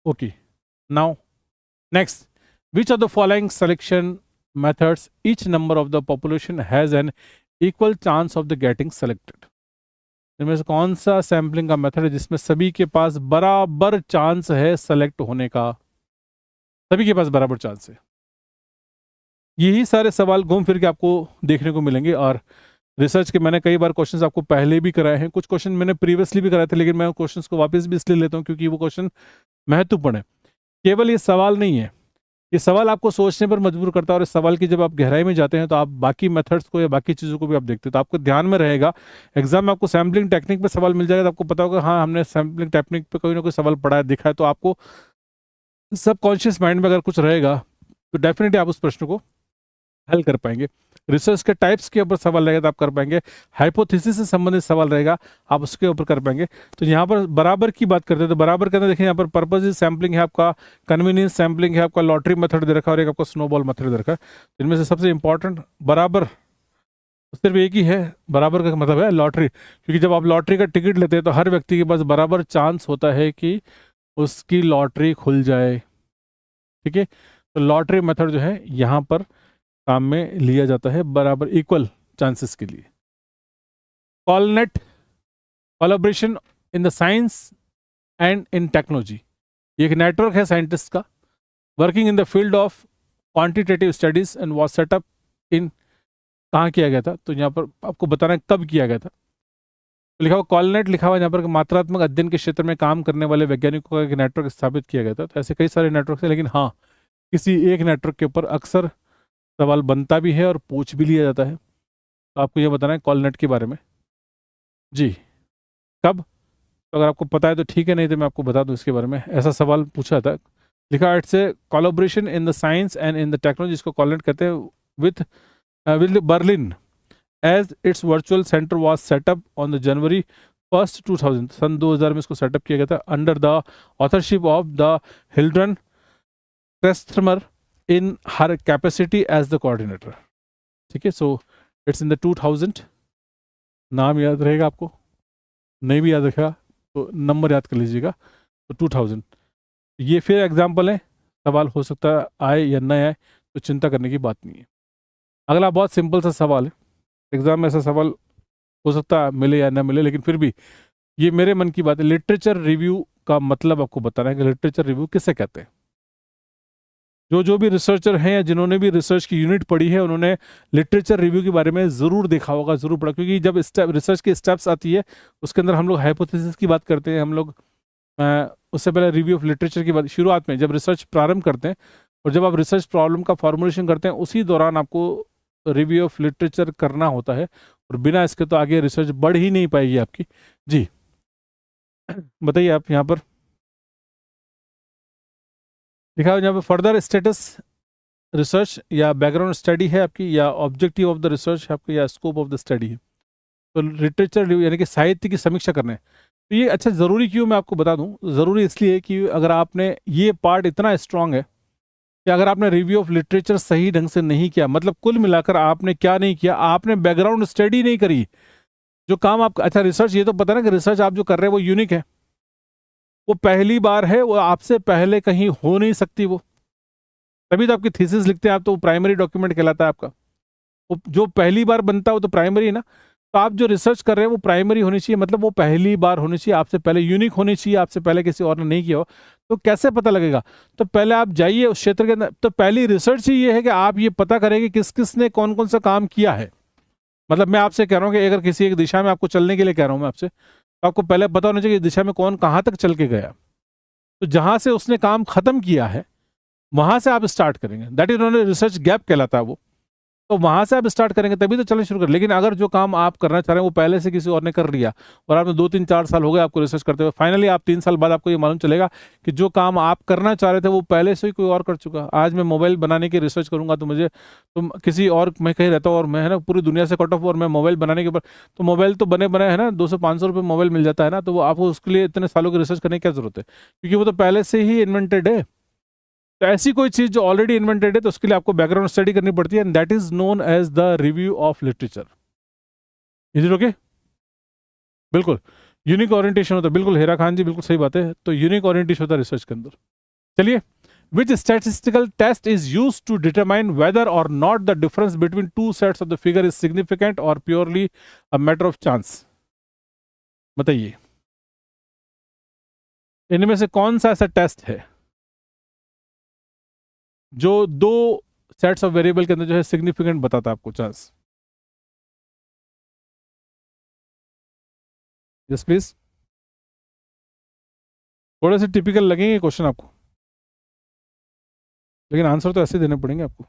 Okay, now next, which of the following selection methods each number of the population has an equal chance of the getting selected? इनमें से कौन सा सैम्पलिंग का मेथड है जिसमें सभी के पास बराबर चांस है सेलेक्ट होने का? सभी के पास बराबर चांस है। यही सारे सवाल घूम फिर के आपको देखने को मिलेंगे। और रिसर्च के मैंने कई बार क्वेश्चंस आपको पहले भी कराए हैं, कुछ क्वेश्चन मैंने प्रीवियसली भी कराए थे, लेकिन मैं क्वेश्चंस को वापस भी इसलिए लेता हूं क्योंकि वो क्वेश्चन महत्वपूर्ण है। केवल ये सवाल नहीं है, ये सवाल आपको सोचने पर मजबूर करता है। और इस सवाल की जब आप गहराई में जाते हैं तो आप बाकी मेथड्स को या बाकी चीज़ों को भी आप देखते हैं तो आपको ध्यान में रहेगा। एग्जाम में आपको सैम्पलिंग टेक्निक पे सवाल मिल जाएगा तो आपको पता होगा हाँ हमने सैम्पलिंग टेक्निक पे कोई ना कोई सवाल पढ़ा है, दिखा है, तो आपको सबकॉन्शियस माइंड में अगर कुछ रहेगा तो डेफिनेटली आप उस प्रश्न को हल कर पाएंगे। रिसर्च के टाइप्स के ऊपर सवाल रहेगा तो आप कर पाएंगे। हाइपोथेसिस से संबंधित सवाल रहेगा, आप उसके ऊपर कर पाएंगे। तो यहाँ पर बराबर की बात करते हैं तो बराबर के अंदर देखिए, यहाँ पर पर्पज सैम्पलिंग है आपका, कन्वीनियंस सैम्पलिंग है आपका, लॉटरी मेथड दे रखा है और एक आपका स्नोबॉल मेथड दे रखा है। इनमें से सबसे इंपॉर्टेंट बराबर सिर्फ एक ही है। बराबर का मतलब है लॉटरी, क्योंकि जब आप लॉटरी का टिकट लेते हैं तो हर व्यक्ति के पास बराबर चांस होता है कि उसकी लॉटरी खुल जाए। ठीक है, तो लॉटरी मेथड जो है यहाँ पर काम में लिया जाता है बराबर इक्वल चांसेस के लिए। Collnet, collaboration in the science and in technology, एक नेटवर्क है साइंटिस्ट का working in the field of quantitative studies and was set up in, कहाँ किया गया था? तो यहाँ पर आपको बताना है कब किया गया था। तो लिखा हुआ कॉलनेट, लिखा हुआ यहाँ पर मात्रात्मक अध्ययन के क्षेत्र में काम करने वाले वैज्ञानिकों का एक नेटवर्क स्थापित किया गया था। तो ऐसे कई सारे नेटवर्क है, लेकिन हाँ किसी एक नेटवर्क के ऊपर अक्सर सवाल बनता भी है और पूछ भी लिया जाता है। तो आपको ये बताना है कॉलनेट के बारे में। जी, कब? तो अगर आपको पता है तो ठीक है, नहीं तो मैं आपको बता दूं इसके बारे में। ऐसा सवाल पूछा था, लिखा it's a collaboration in the science and in the technology, इसको कॉलनेट कहते हैं, with Berlin as its virtual centre was set up on the January 1 2000, सन 2000 में इसको सेटअप किया गया था under the authorship of the Hildrun Kretschmer in her capacity as the coordinator. ठीक है, सो इट्स इन द 2000। नाम याद रहेगा आपको, नहीं भी याद रखेगा तो नंबर याद कर लीजिएगा। तो 2000 ये फिर एग्जाम्पल है, सवाल हो सकता है आए या न आए, तो चिंता करने की बात नहीं है। अगला बहुत सिंपल सा सवाल है, एग्जाम में ऐसा सवाल हो सकता है मिले या ना मिले, लेकिन फिर भी ये मेरे मन की बात है। लिटरेचर रिव्यू का मतलब आपको बताना है कि लिटरेचर रिव्यू किसे कहते हैं। जो जो भी रिसर्चर हैं या जिन्होंने भी रिसर्च की यूनिट पढ़ी है, उन्होंने लिटरेचर रिव्यू के बारे में ज़रूर देखा होगा, ज़रूर पढ़ा, क्योंकि जब स्टेप रिसर्च की स्टेप्स आती है उसके अंदर हम लोग हाइपोथेसिस की बात करते हैं, हम लोग उससे पहले रिव्यू ऑफ लिटरेचर की बात शुरुआत में जब रिसर्च प्रारंभ करते हैं, और जब आप रिसर्च प्रॉब्लम का फॉर्मुलेशन करते हैं उसी दौरान आपको रिव्यू ऑफ लिटरेचर करना होता है, और बिना इसके तो आगे रिसर्च बढ़ ही नहीं पाएगी आपकी। जी बताइए आप यहाँ पर लिखा है, यहाँ पर फर्दर स्टेटस रिसर्च या बैकग्राउंड स्टडी है आपकी, या ऑब्जेक्टिव ऑफ द रिसर्च है आपकी, या स्कोप ऑफ द स्टडी है। तो लिटरेचर रिव्यू यानी कि साहित्य की समीक्षा करना है। तो ये अच्छा ज़रूरी क्यों, मैं आपको बता दूं, ज़रूरी इसलिए कि अगर आपने ये पार्ट इतना स्ट्रांग है कि अगर आपने रिव्यू ऑफ लिटरेचर सही ढंग से नहीं किया, मतलब कुल मिलाकर आपने क्या नहीं किया, आपने बैकग्राउंड स्टडी नहीं करी। जो काम आप, अच्छा रिसर्च ये तो पता ना कि रिसर्च आप जो कर रहे हैं वो यूनिक है, वो पहली बार है, वो आपसे पहले कहीं हो नहीं सकती वो, तभी तो आपकी थीसिस लिखते हैं आप, तो वो प्राइमरी डॉक्यूमेंट कहलाता है आपका। वो जो पहली बार बनता है वो तो प्राइमरी है ना। तो आप जो रिसर्च कर रहे हैं वो प्राइमरी होनी चाहिए, मतलब वो पहली बार होनी चाहिए, आपसे पहले यूनिक होनी चाहिए, आपसे पहले किसी और ने नहीं किया हो। तो कैसे पता लगेगा? तो पहले आप जाइए उस क्षेत्र के अंदर, तो पहली रिसर्च ही ये है कि आप ये पता करें कि किस किस ने कौन कौन सा काम किया है। मतलब मैं आपसे कह रहा हूँ कि अगर किसी एक दिशा में आपको चलने के लिए कह रहा हूँ मैं आपसे, तो आपको पहले पता होना चाहिए कि दिशा में कौन कहाँ तक चल के गया। तो जहां से उसने काम खत्म किया है वहां से आप स्टार्ट करेंगे, दैट इज उन्होंने रिसर्च गैप कहलाता है वो। तो वहां से आप स्टार्ट करेंगे तभी तो चलना शुरू कर। लेकिन अगर जो काम आप करना चाह रहे हैं वो पहले से किसी और ने कर लिया, और आपने 2 3 4 साल हो गए आपको रिसर्च करते हुए, फाइनली आप 3 साल बाद आपको ये मालूम चलेगा कि जो काम आप करना चाह रहे थे वो पहले से ही कोई और कर चुका। आज मैं मोबाइल बनाने की रिसर्च करूंगा तो मुझे, तुम किसी और, मैं कहीं रहता हूँ और मैं है ना पूरी दुनिया से कट ऑफ, और मैं मोबाइल बनाने के ऊपर, तो मोबाइल तो बने बने है ना 200 500 रुपये मोबाइल मिल जाता है ना, तो वो आपको उसके लिए इतने सालों की रिसर्च करने की क्या जरूरत है, क्योंकि वो तो पहले से ही इन्वेंटेड है। तो ऐसी कोई चीज जो ऑलरेडी इन्वेंटेड है तो उसके लिए आपको बैकग्राउंड स्टडी करनी पड़ती है, and that is known as the review of literature. Is it okay? बिल्कुल यूनिक ओरिएंटेशन होता है, बिल्कुल हेरा खान जी बिल्कुल सही बात है। तो यूनिक ओरिएंटेशन होता है रिसर्च के अंदर। चलिए, which statistical test is used to determine whether or not the difference between two sets of the figure is significant or purely a matter of chance? बताइए, इनमें से कौन सा ऐसा टेस्ट है जो दो सेट्स ऑफ वेरिएबल के अंदर जो है सिग्निफिकेंट बताता है आपको चांस? Yes please. थोड़े से टिपिकल लगेंगे क्वेश्चन आपको, लेकिन आंसर तो ऐसे देने पड़ेंगे आपको।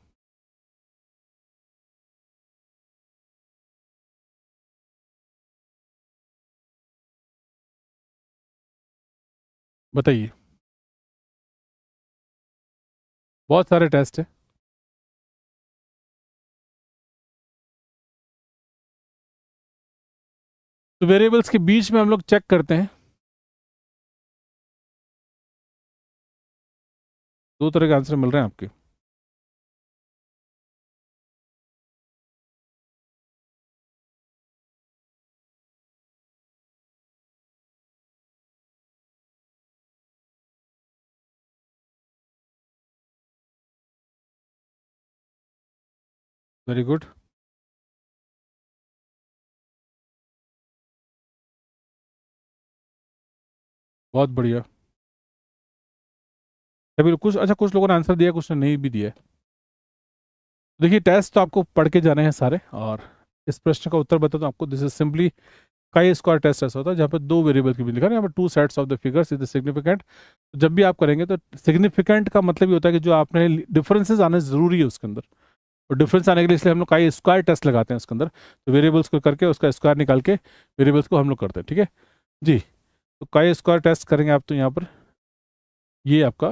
बताइए, बहुत सारे टेस्ट है। तो वेरिएबल्स के बीच में हम लोग चेक करते हैं, दो तरह के आंसर मिल रहे हैं आपके। वेरी गुड, बहुत बढ़िया। अभी कुछ, अच्छा कुछ लोगों ने आंसर दिया, कुछ ने नहीं भी दिया है। देखिए, टेस्ट तो आपको पढ़ के जाने हैं सारे, और इस प्रश्न का उत्तर बता दूं आपको, this is simply chi square test ऐसा होता है जहाँ पे दो वेरिएबल की भी लिखा है यहाँ पे, two sets of the figures is significant. जब भी आप करेंगे तो सिग्निफिकेंट का मतलब ये होता है कि जो आपने डिफरेंसेस आने जरूरी है उसके अंदर, और डिफरेंस आने के लिए इसलिए हम लोग काई स्क्वायर टेस्ट लगाते हैं उसके अंदर। तो वेरिएबल्स को करके उसका स्क्वायर निकाल के वेरिएबल्स को हम लोग करते हैं, ठीक है जी। तो काई स्क्वायर टेस्ट करेंगे आप तो यहाँ पर ये आपका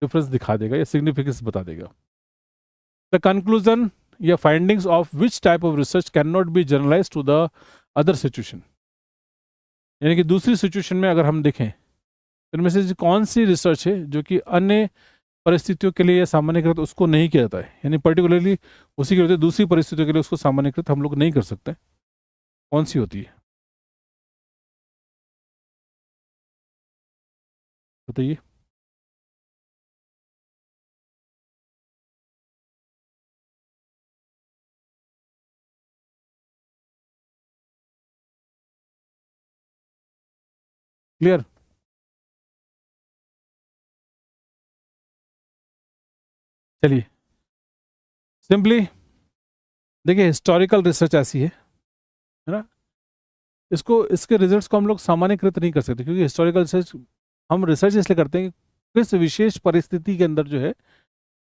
डिफरेंस दिखा देगा या सिग्निफिकेंस बता देगा। द कंक्लूजन या findings of which type of research can not be generalize to the other situation, यानी कि दूसरी सिचुएशन में अगर हम देखें, इनमें से कौन सी रिसर्च है जो कि अन्य परिस्थितियों के लिए सामान्यकृत उसको नहीं किया जाता है, यानी पर्टिकुलरली उसी के होते दूसरी परिस्थितियों के लिए उसको सामान्यकृत हम लोग नहीं कर सकते, कौन सी होती है बताइए। क्लियर? चलिए सिंपली देखिए, हिस्टोरिकल रिसर्च ऐसी है ना, इसको इसके रिजल्ट्स को हम लोग सामान्यकृत नहीं कर सकते, क्योंकि हिस्टोरिकल रिसर्च हम रिसर्च इसलिए करते हैं कि किस विशेष परिस्थिति के अंदर जो है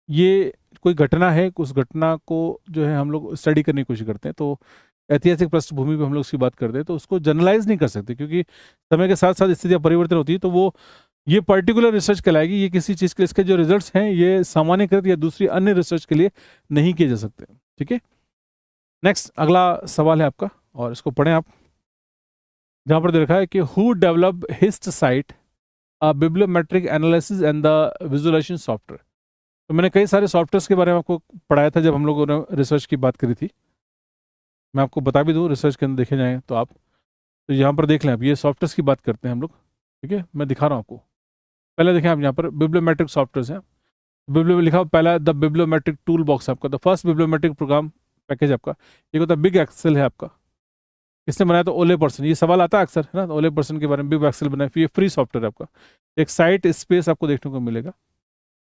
ये कोई घटना है, उस घटना को जो है हम लोग स्टडी करने की कोशिश करते हैं। तो ऐतिहासिक पृष्ठभूमि पे हम लोग उसकी बात करते हैं, तो उसको जनरलाइज नहीं कर सकते, क्योंकि समय के साथ साथ स्थितियाँ परिवर्तन होती है, तो वो ये पर्टिकुलर रिसर्च कहलाएगी। ये किसी चीज़ के इसके जो रिजल्ट्स हैं ये सामान्यकृत या दूसरी अन्य रिसर्च के लिए नहीं किए जा सकते। ठीक है, नेक्स्ट अगला सवाल है आपका, और इसको पढ़ें आप, जहाँ पर देखा है कि who develop HistCite bibliometric analysis and the visualisation software. तो मैंने कई सारे सॉफ्टवेयर्स के बारे में आपको पढ़ाया था जब हम लोगों ने रिसर्च की बात करी थी। मैं आपको बता भी दूँ, रिसर्च के अंदर देखे जाएँ तो आप, तो यहाँ पर देख लें आप, ये सॉफ्टवेयर्स की बात करते हैं हम लोग। ठीक है, मैं दिखा रहा हूँ आपको। पहले देखें आप, यहाँ पर बिब्लियोमेट्रिक सॉफ्टवेयर्स हैं। बिब्लियो लिखा हुआ पहला द बिब्लियोमेट्रिक टूल बॉक्स आपका, द फर्स्ट बिब्लियोमेट्रिक प्रोग्राम पैकेज आपका। एक होता है बिग एक्सेल है आपका, किसने बनाया? तो ओले पर्सन। ये सवाल आता है अक्सर है ना, ओले पर्सन के बारे में। बिग एक्सेल बनाया, फिर ये फ्री सॉफ्टवेयर है आपका। एक साइट स्पेस आपको देखने को मिलेगा,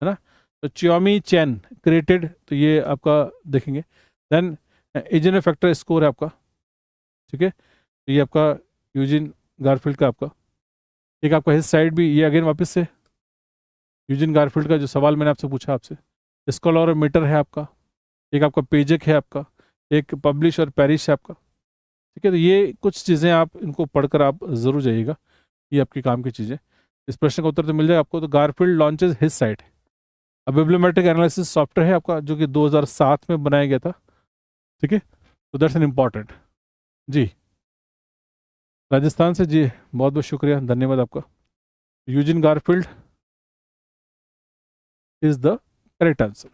है ना। तो चियोमी चैन क्रिएटेड, तो ये आपका देखेंगे। देन एजन फैक्टर स्कोर है आपका, ठीक है, तो ये आपका यूजिन गारफील्ड का आपका। एक आपका हिस्ट साइट भी, ये अगेन वापस से यूजिन गारफील्ड का जो सवाल मैंने आपसे पूछा आपसे। स्कॉलरोमीटर है आपका। एक आपका पेजेक है आपका। एक पब्लिश और पेरिश है आपका। ठीक है, तो ये कुछ चीज़ें आप इनको पढ़कर आप ज़रूर जाइएगा, ये आपके काम की चीज़ें। इस प्रश्न का उत्तर तो मिल जाएगा आपको। तो गारफील्ड लॉन्चेस हिज साइट, अब बिब्लियोमेट्रिक एनालिसिस सॉफ्टवेयर है आपका, जो कि 2007 में बनाया गया था। ठीक है, तो दैट्स एन इम्पॉर्टेंट। जी, राजस्थान से, जी बहुत बहुत शुक्रिया, धन्यवाद आपका। Eugene Garfield is the correct answer.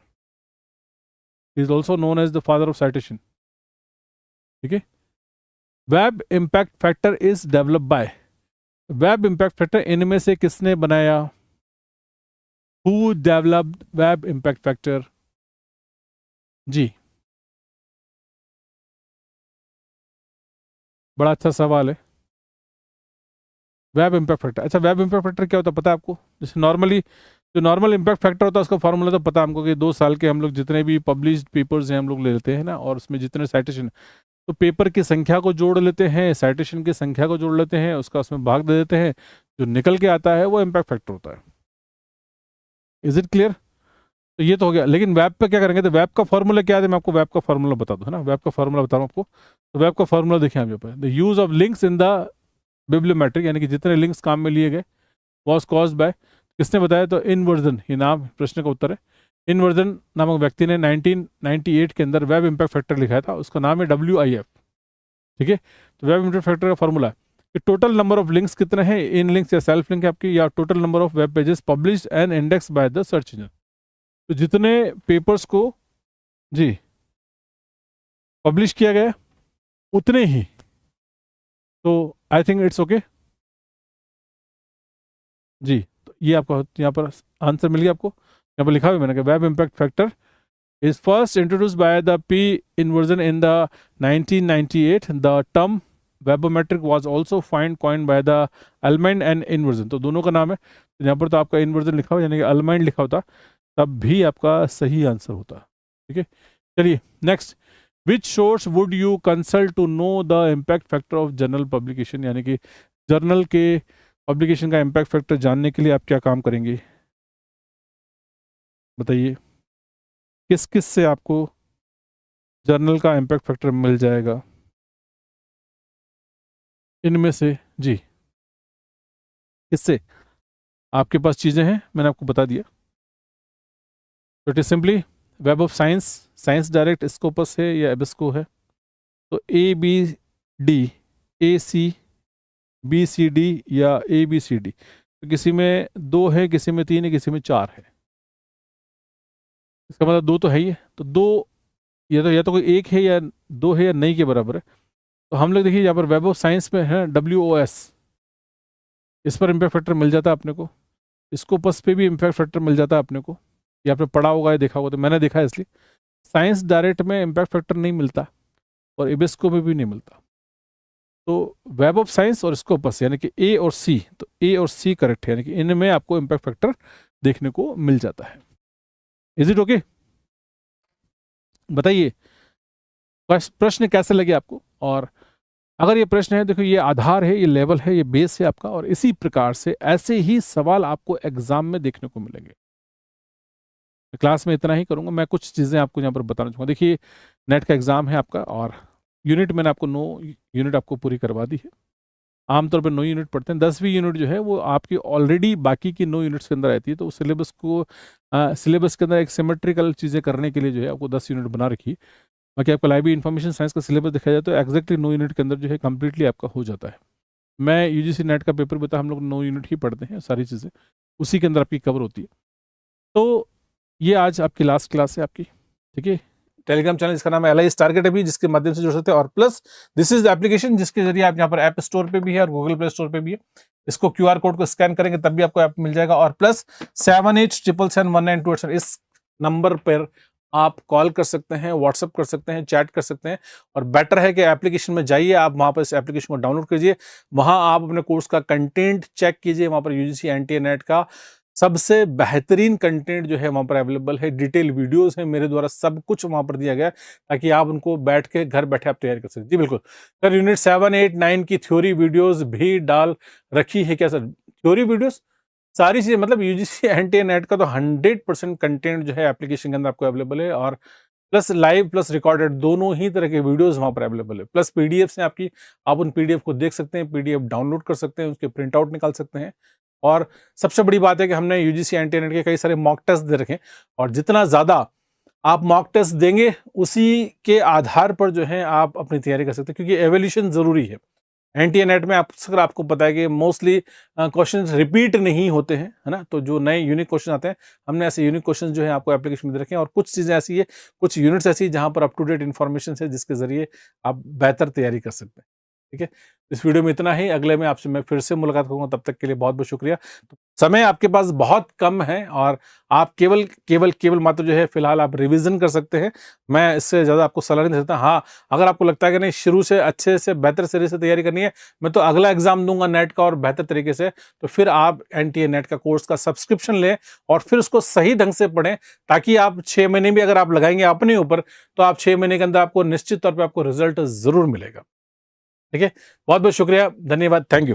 Is also known as the father of citation. ठीक है, web impact factor is develop by, web impact factor इनमें से किसने बनाया? Who developed web impact factor? जी, बड़ा अच्छा सवाल है। वेब इम्पैक्ट फैक्टर, अच्छा वेब इम्पैक्ट फैक्टर क्या होता है पता है आपको? जैसे नॉर्मली जो नॉर्मल इम्पैक्ट फैक्टर होता है उसका फॉर्मूला तो पता है हमको, कि 2 साल के हम लोग जितने भी पब्लिश्ड पेपर्स हैं हम लोग ले लेते हैं ना, और उसमें जितने साइटेशन, तो पेपर की संख्या को जोड़ लेते हैं, साइटेशन की संख्या को जोड़ लेते हैं, उसका उसमें भाग दे देते हैं, जो निकल के आता है वो इम्पैक्ट फैक्टर होता है। Is it clear? तो ये तो हो गया, लेकिन वेब पे क्या करेंगे? तो वेब का फॉर्मूला क्या है, मैं आपको वेब का फॉर्मूला बता दूं, है ना। वेब का फॉर्मूला बता रहा हूँ आपको। तो वेब का फॉर्मूला देखिए आप यहाँ पे, the use of links in the bibliometric, यानी कि जितने लिंक्स काम में लिए गए, वॉज कॉज्ड बाय, किसने बताया? तो इनवर्जन, ये नाम प्रश्न का उत्तर है। इनवर्जन नामक व्यक्ति ने 1998 के अंदर वेब इम्पैक्ट फैक्टर लिखा था, उसका नाम है WIF। ठीक है, तो वेब इम्पैक्ट फैक्टर का फॉर्मूला है कि टोटल नंबर ऑफ लिंक्स कितने हैं, इन लिंक्स या सेल्फ लिंक है आपकी, या total number of web pages published and index by the search engine. तो जितने पेपर्स को जी पब्लिश किया गया उतने ही, तो आई थिंक इट्स ओके। जी, तो ये आपका यहाँ पर आंसर मिल गया आपको। यहाँ पर लिखा हुआ है मैंने कि web impact factor is first introduced by the P inversion in the 1998. The term webometric was also coined by the Almond and inversion। तो दोनों का नाम है, तो यहाँ पर तो आपका inversion लिखा हो, यानी कि Almond लिखा होता, तब भी आपका सही आंसर होता। ठीक है, चलिए next. Which source would you consult to know the impact factor of journal publication, यानी कि जर्नल के पब्लिकेशन का इम्पैक्ट फैक्टर जानने के लिए आप क्या काम करेंगे बताइए? किस किस से आपको जर्नल का इम्पैक्ट फैक्टर मिल जाएगा इनमें से? जी, किससे? आपके पास चीज़ें हैं, मैंने आपको बता दिया। तो it is simply web of science, science direct, Scopus है या एबिस्को है। तो ABD, AC, BCD या ABCD, तो किसी में 2 है, किसी में 3 है, किसी में 4 है। इसका मतलब 2 तो है ही है, तो 2 या तो कोई 1 है, या 2 है, या नहीं के बराबर है। तो हम लोग देखिए यहाँ पर वेब ऑफ साइंस में है WOS, इस पर इम्पैक्ट फैक्टर मिल जाता है अपने को। स्कोपस पे भी इम्पैक्ट फैक्टर मिल जाता है अपने को, या आपने पढ़ा होगा या देखा होगा, तो मैंने देखा है इसलिए। साइंस डायरेक्ट में इम्पैक्ट फैक्टर नहीं मिलता, और एबिस्को में भी नहीं मिलता। तो वेब ऑफ साइंस और स्कोपस यानी कि ए और सी, तो ए और सी करेक्ट है, यानी कि इनमें आपको इम्पैक्ट फैक्टर देखने को मिल जाता है। Is it okay? बताइए प्रश्न कैसे लगे आपको। और अगर ये प्रश्न है, देखो ये आधार है, ये लेवल है, ये बेस है आपका, और इसी प्रकार से ऐसे ही सवाल आपको एग्जाम में देखने को मिलेंगे। क्लास में इतना ही करूंगा, मैं कुछ चीज़ें आपको यहाँ पर बताना चाहूँगा। देखिए नेट का एग्जाम है आपका, और यूनिट मैंने आपको 9 यूनिट आपको पूरी करवा दी है। आमतौर पर 9 यूनिट पढ़ते हैं, 10वीं यूनिट जो है वो आपकी ऑलरेडी बाकी की 9 यूनिट्स के अंदर आती है। तो सिलेबस को सिलेबस के अंदर एक सिमेट्रिकल चीज़ें करने के लिए जो है आपको 10 यूनिट बना रखी। बाकी आपका लाइब्रेरी इन्फॉर्मेशन साइंस का सिलेबस देखा जाए तो एग्जैक्टली 9 यूनिट के अंदर जो है कम्प्लीटली आपका हो जाता है। मैं यूजीसी नेट का पेपर बता, हम लोग 9 यूनिट ही पढ़ते हैं, सारी चीज़ें उसी के अंदर आपकी कवर होती है। तो ये आज आपकी लास्ट क्लास है आपकी, ठीक है। टेलीग्राम चैनल जिसका नाम है एलआईएस टारगेट अभी, जिसके माध्यम से जुड़ सकते हैं। और plus this is the application जिसके जरिए आप यहाँ पर ऐप स्टोर पे भी है और गूगल प्ले स्टोर पे भी है। इसको क्यूआर कोड को स्कैन करेंगे तब भी आपको ऐप मिल जाएगा। और प्लस 78771928 इस नंबर पर आप कॉल कर सकते हैं, व्हाट्सअप कर सकते हैं, चैट कर सकते हैं। और बेटर है कि एप्लीकेशन में जाइए, आप वहाँ पर इस एप्लीकेशन को डाउनलोड कीजिए, वहाँ आप अपने कोर्स का कंटेंट चेक कीजिए। वहाँ पर यूजीसी एनटीए नेट का सबसे बेहतरीन कंटेंट जो है वहाँ पर अवेलेबल है, डिटेल वीडियोस हैं मेरे द्वारा, सब कुछ वहाँ पर दिया गया है ताकि आप उनको बैठ के घर बैठे आप तैयारी कर सकते। जी बिल्कुल सर, यूनिट 7, 8, 9 की थ्योरी वीडियोस भी डाल रखी है क्या सर? थ्योरी वीडियोस सारी चीजें, मतलब यूजीसी एनटीए नेट का तो 100% कंटेंट जो है एप्लीकेशन के अंदर आपको अवेलेबल है। और प्लस लाइव प्लस रिकॉर्डेड दोनों ही तरह के वीडियोस वहाँ पर अवेलेबल है। प्लस पीडीएफ हैं आपकी, आप उन पीडीएफ को देख सकते हैं, पीडीएफ डाउनलोड कर सकते हैं, उसके प्रिंट आउट निकाल सकते हैं। और सबसे बड़ी बात है कि हमने यूजीसी एनटीए नेट के कई सारे मॉक टेस्ट दे रखे हैं, और जितना ज़्यादा आप मॉक टेस्ट देंगे उसी के आधार पर जो है आप अपनी तैयारी कर सकते हैं, क्योंकि एवोल्यूशन ज़रूरी है। एनटीए नेट में अक्सर आपको पता है कि मोस्टली क्वेश्चन रिपीट नहीं होते हैं, है ना। तो जो नए यूनिक क्वेश्चन आते हैं, हमने ऐसे यूनिक क्वेश्चन जो है आपको एप्लीकेशन में दे रखे हैं। और कुछ चीज़ें ऐसी है, कुछ यूनिट्स ऐसी है जहां पर अप टू डेट इन्फॉर्मेशन है, जिसके जरिए आप बेहतर तैयारी कर सकते हैं। ठीक है, इस वीडियो में इतना ही। अगले में आपसे मैं फिर से मुलाकात करूंगा, तब तक के लिए बहुत बहुत शुक्रिया। तो समय आपके पास बहुत कम है, और आप केवल केवल केवल मात्र जो है फिलहाल आप रिवीजन कर सकते हैं। मैं इससे ज़्यादा आपको सलाह नहीं दे सकता। हाँ, अगर आपको लगता है कि नहीं शुरू से अच्छे से बेहतर सिरे से तैयारी करनी है, मैं तो अगला एग्जाम दूंगा नेट का और बेहतर तरीके से, तो फिर आप एनटीए नेट का कोर्स का सब्सक्रिप्शन लें और फिर उसको सही ढंग से पढ़ें, ताकि आप 6 महीने भी अगर आप लगाएंगे अपने ऊपर, तो आप 6 महीने के अंदर आपको निश्चित तौर पर आपको रिजल्ट जरूर मिलेगा। ठीक है, बहुत बहुत शुक्रिया, धन्यवाद, थैंक यू।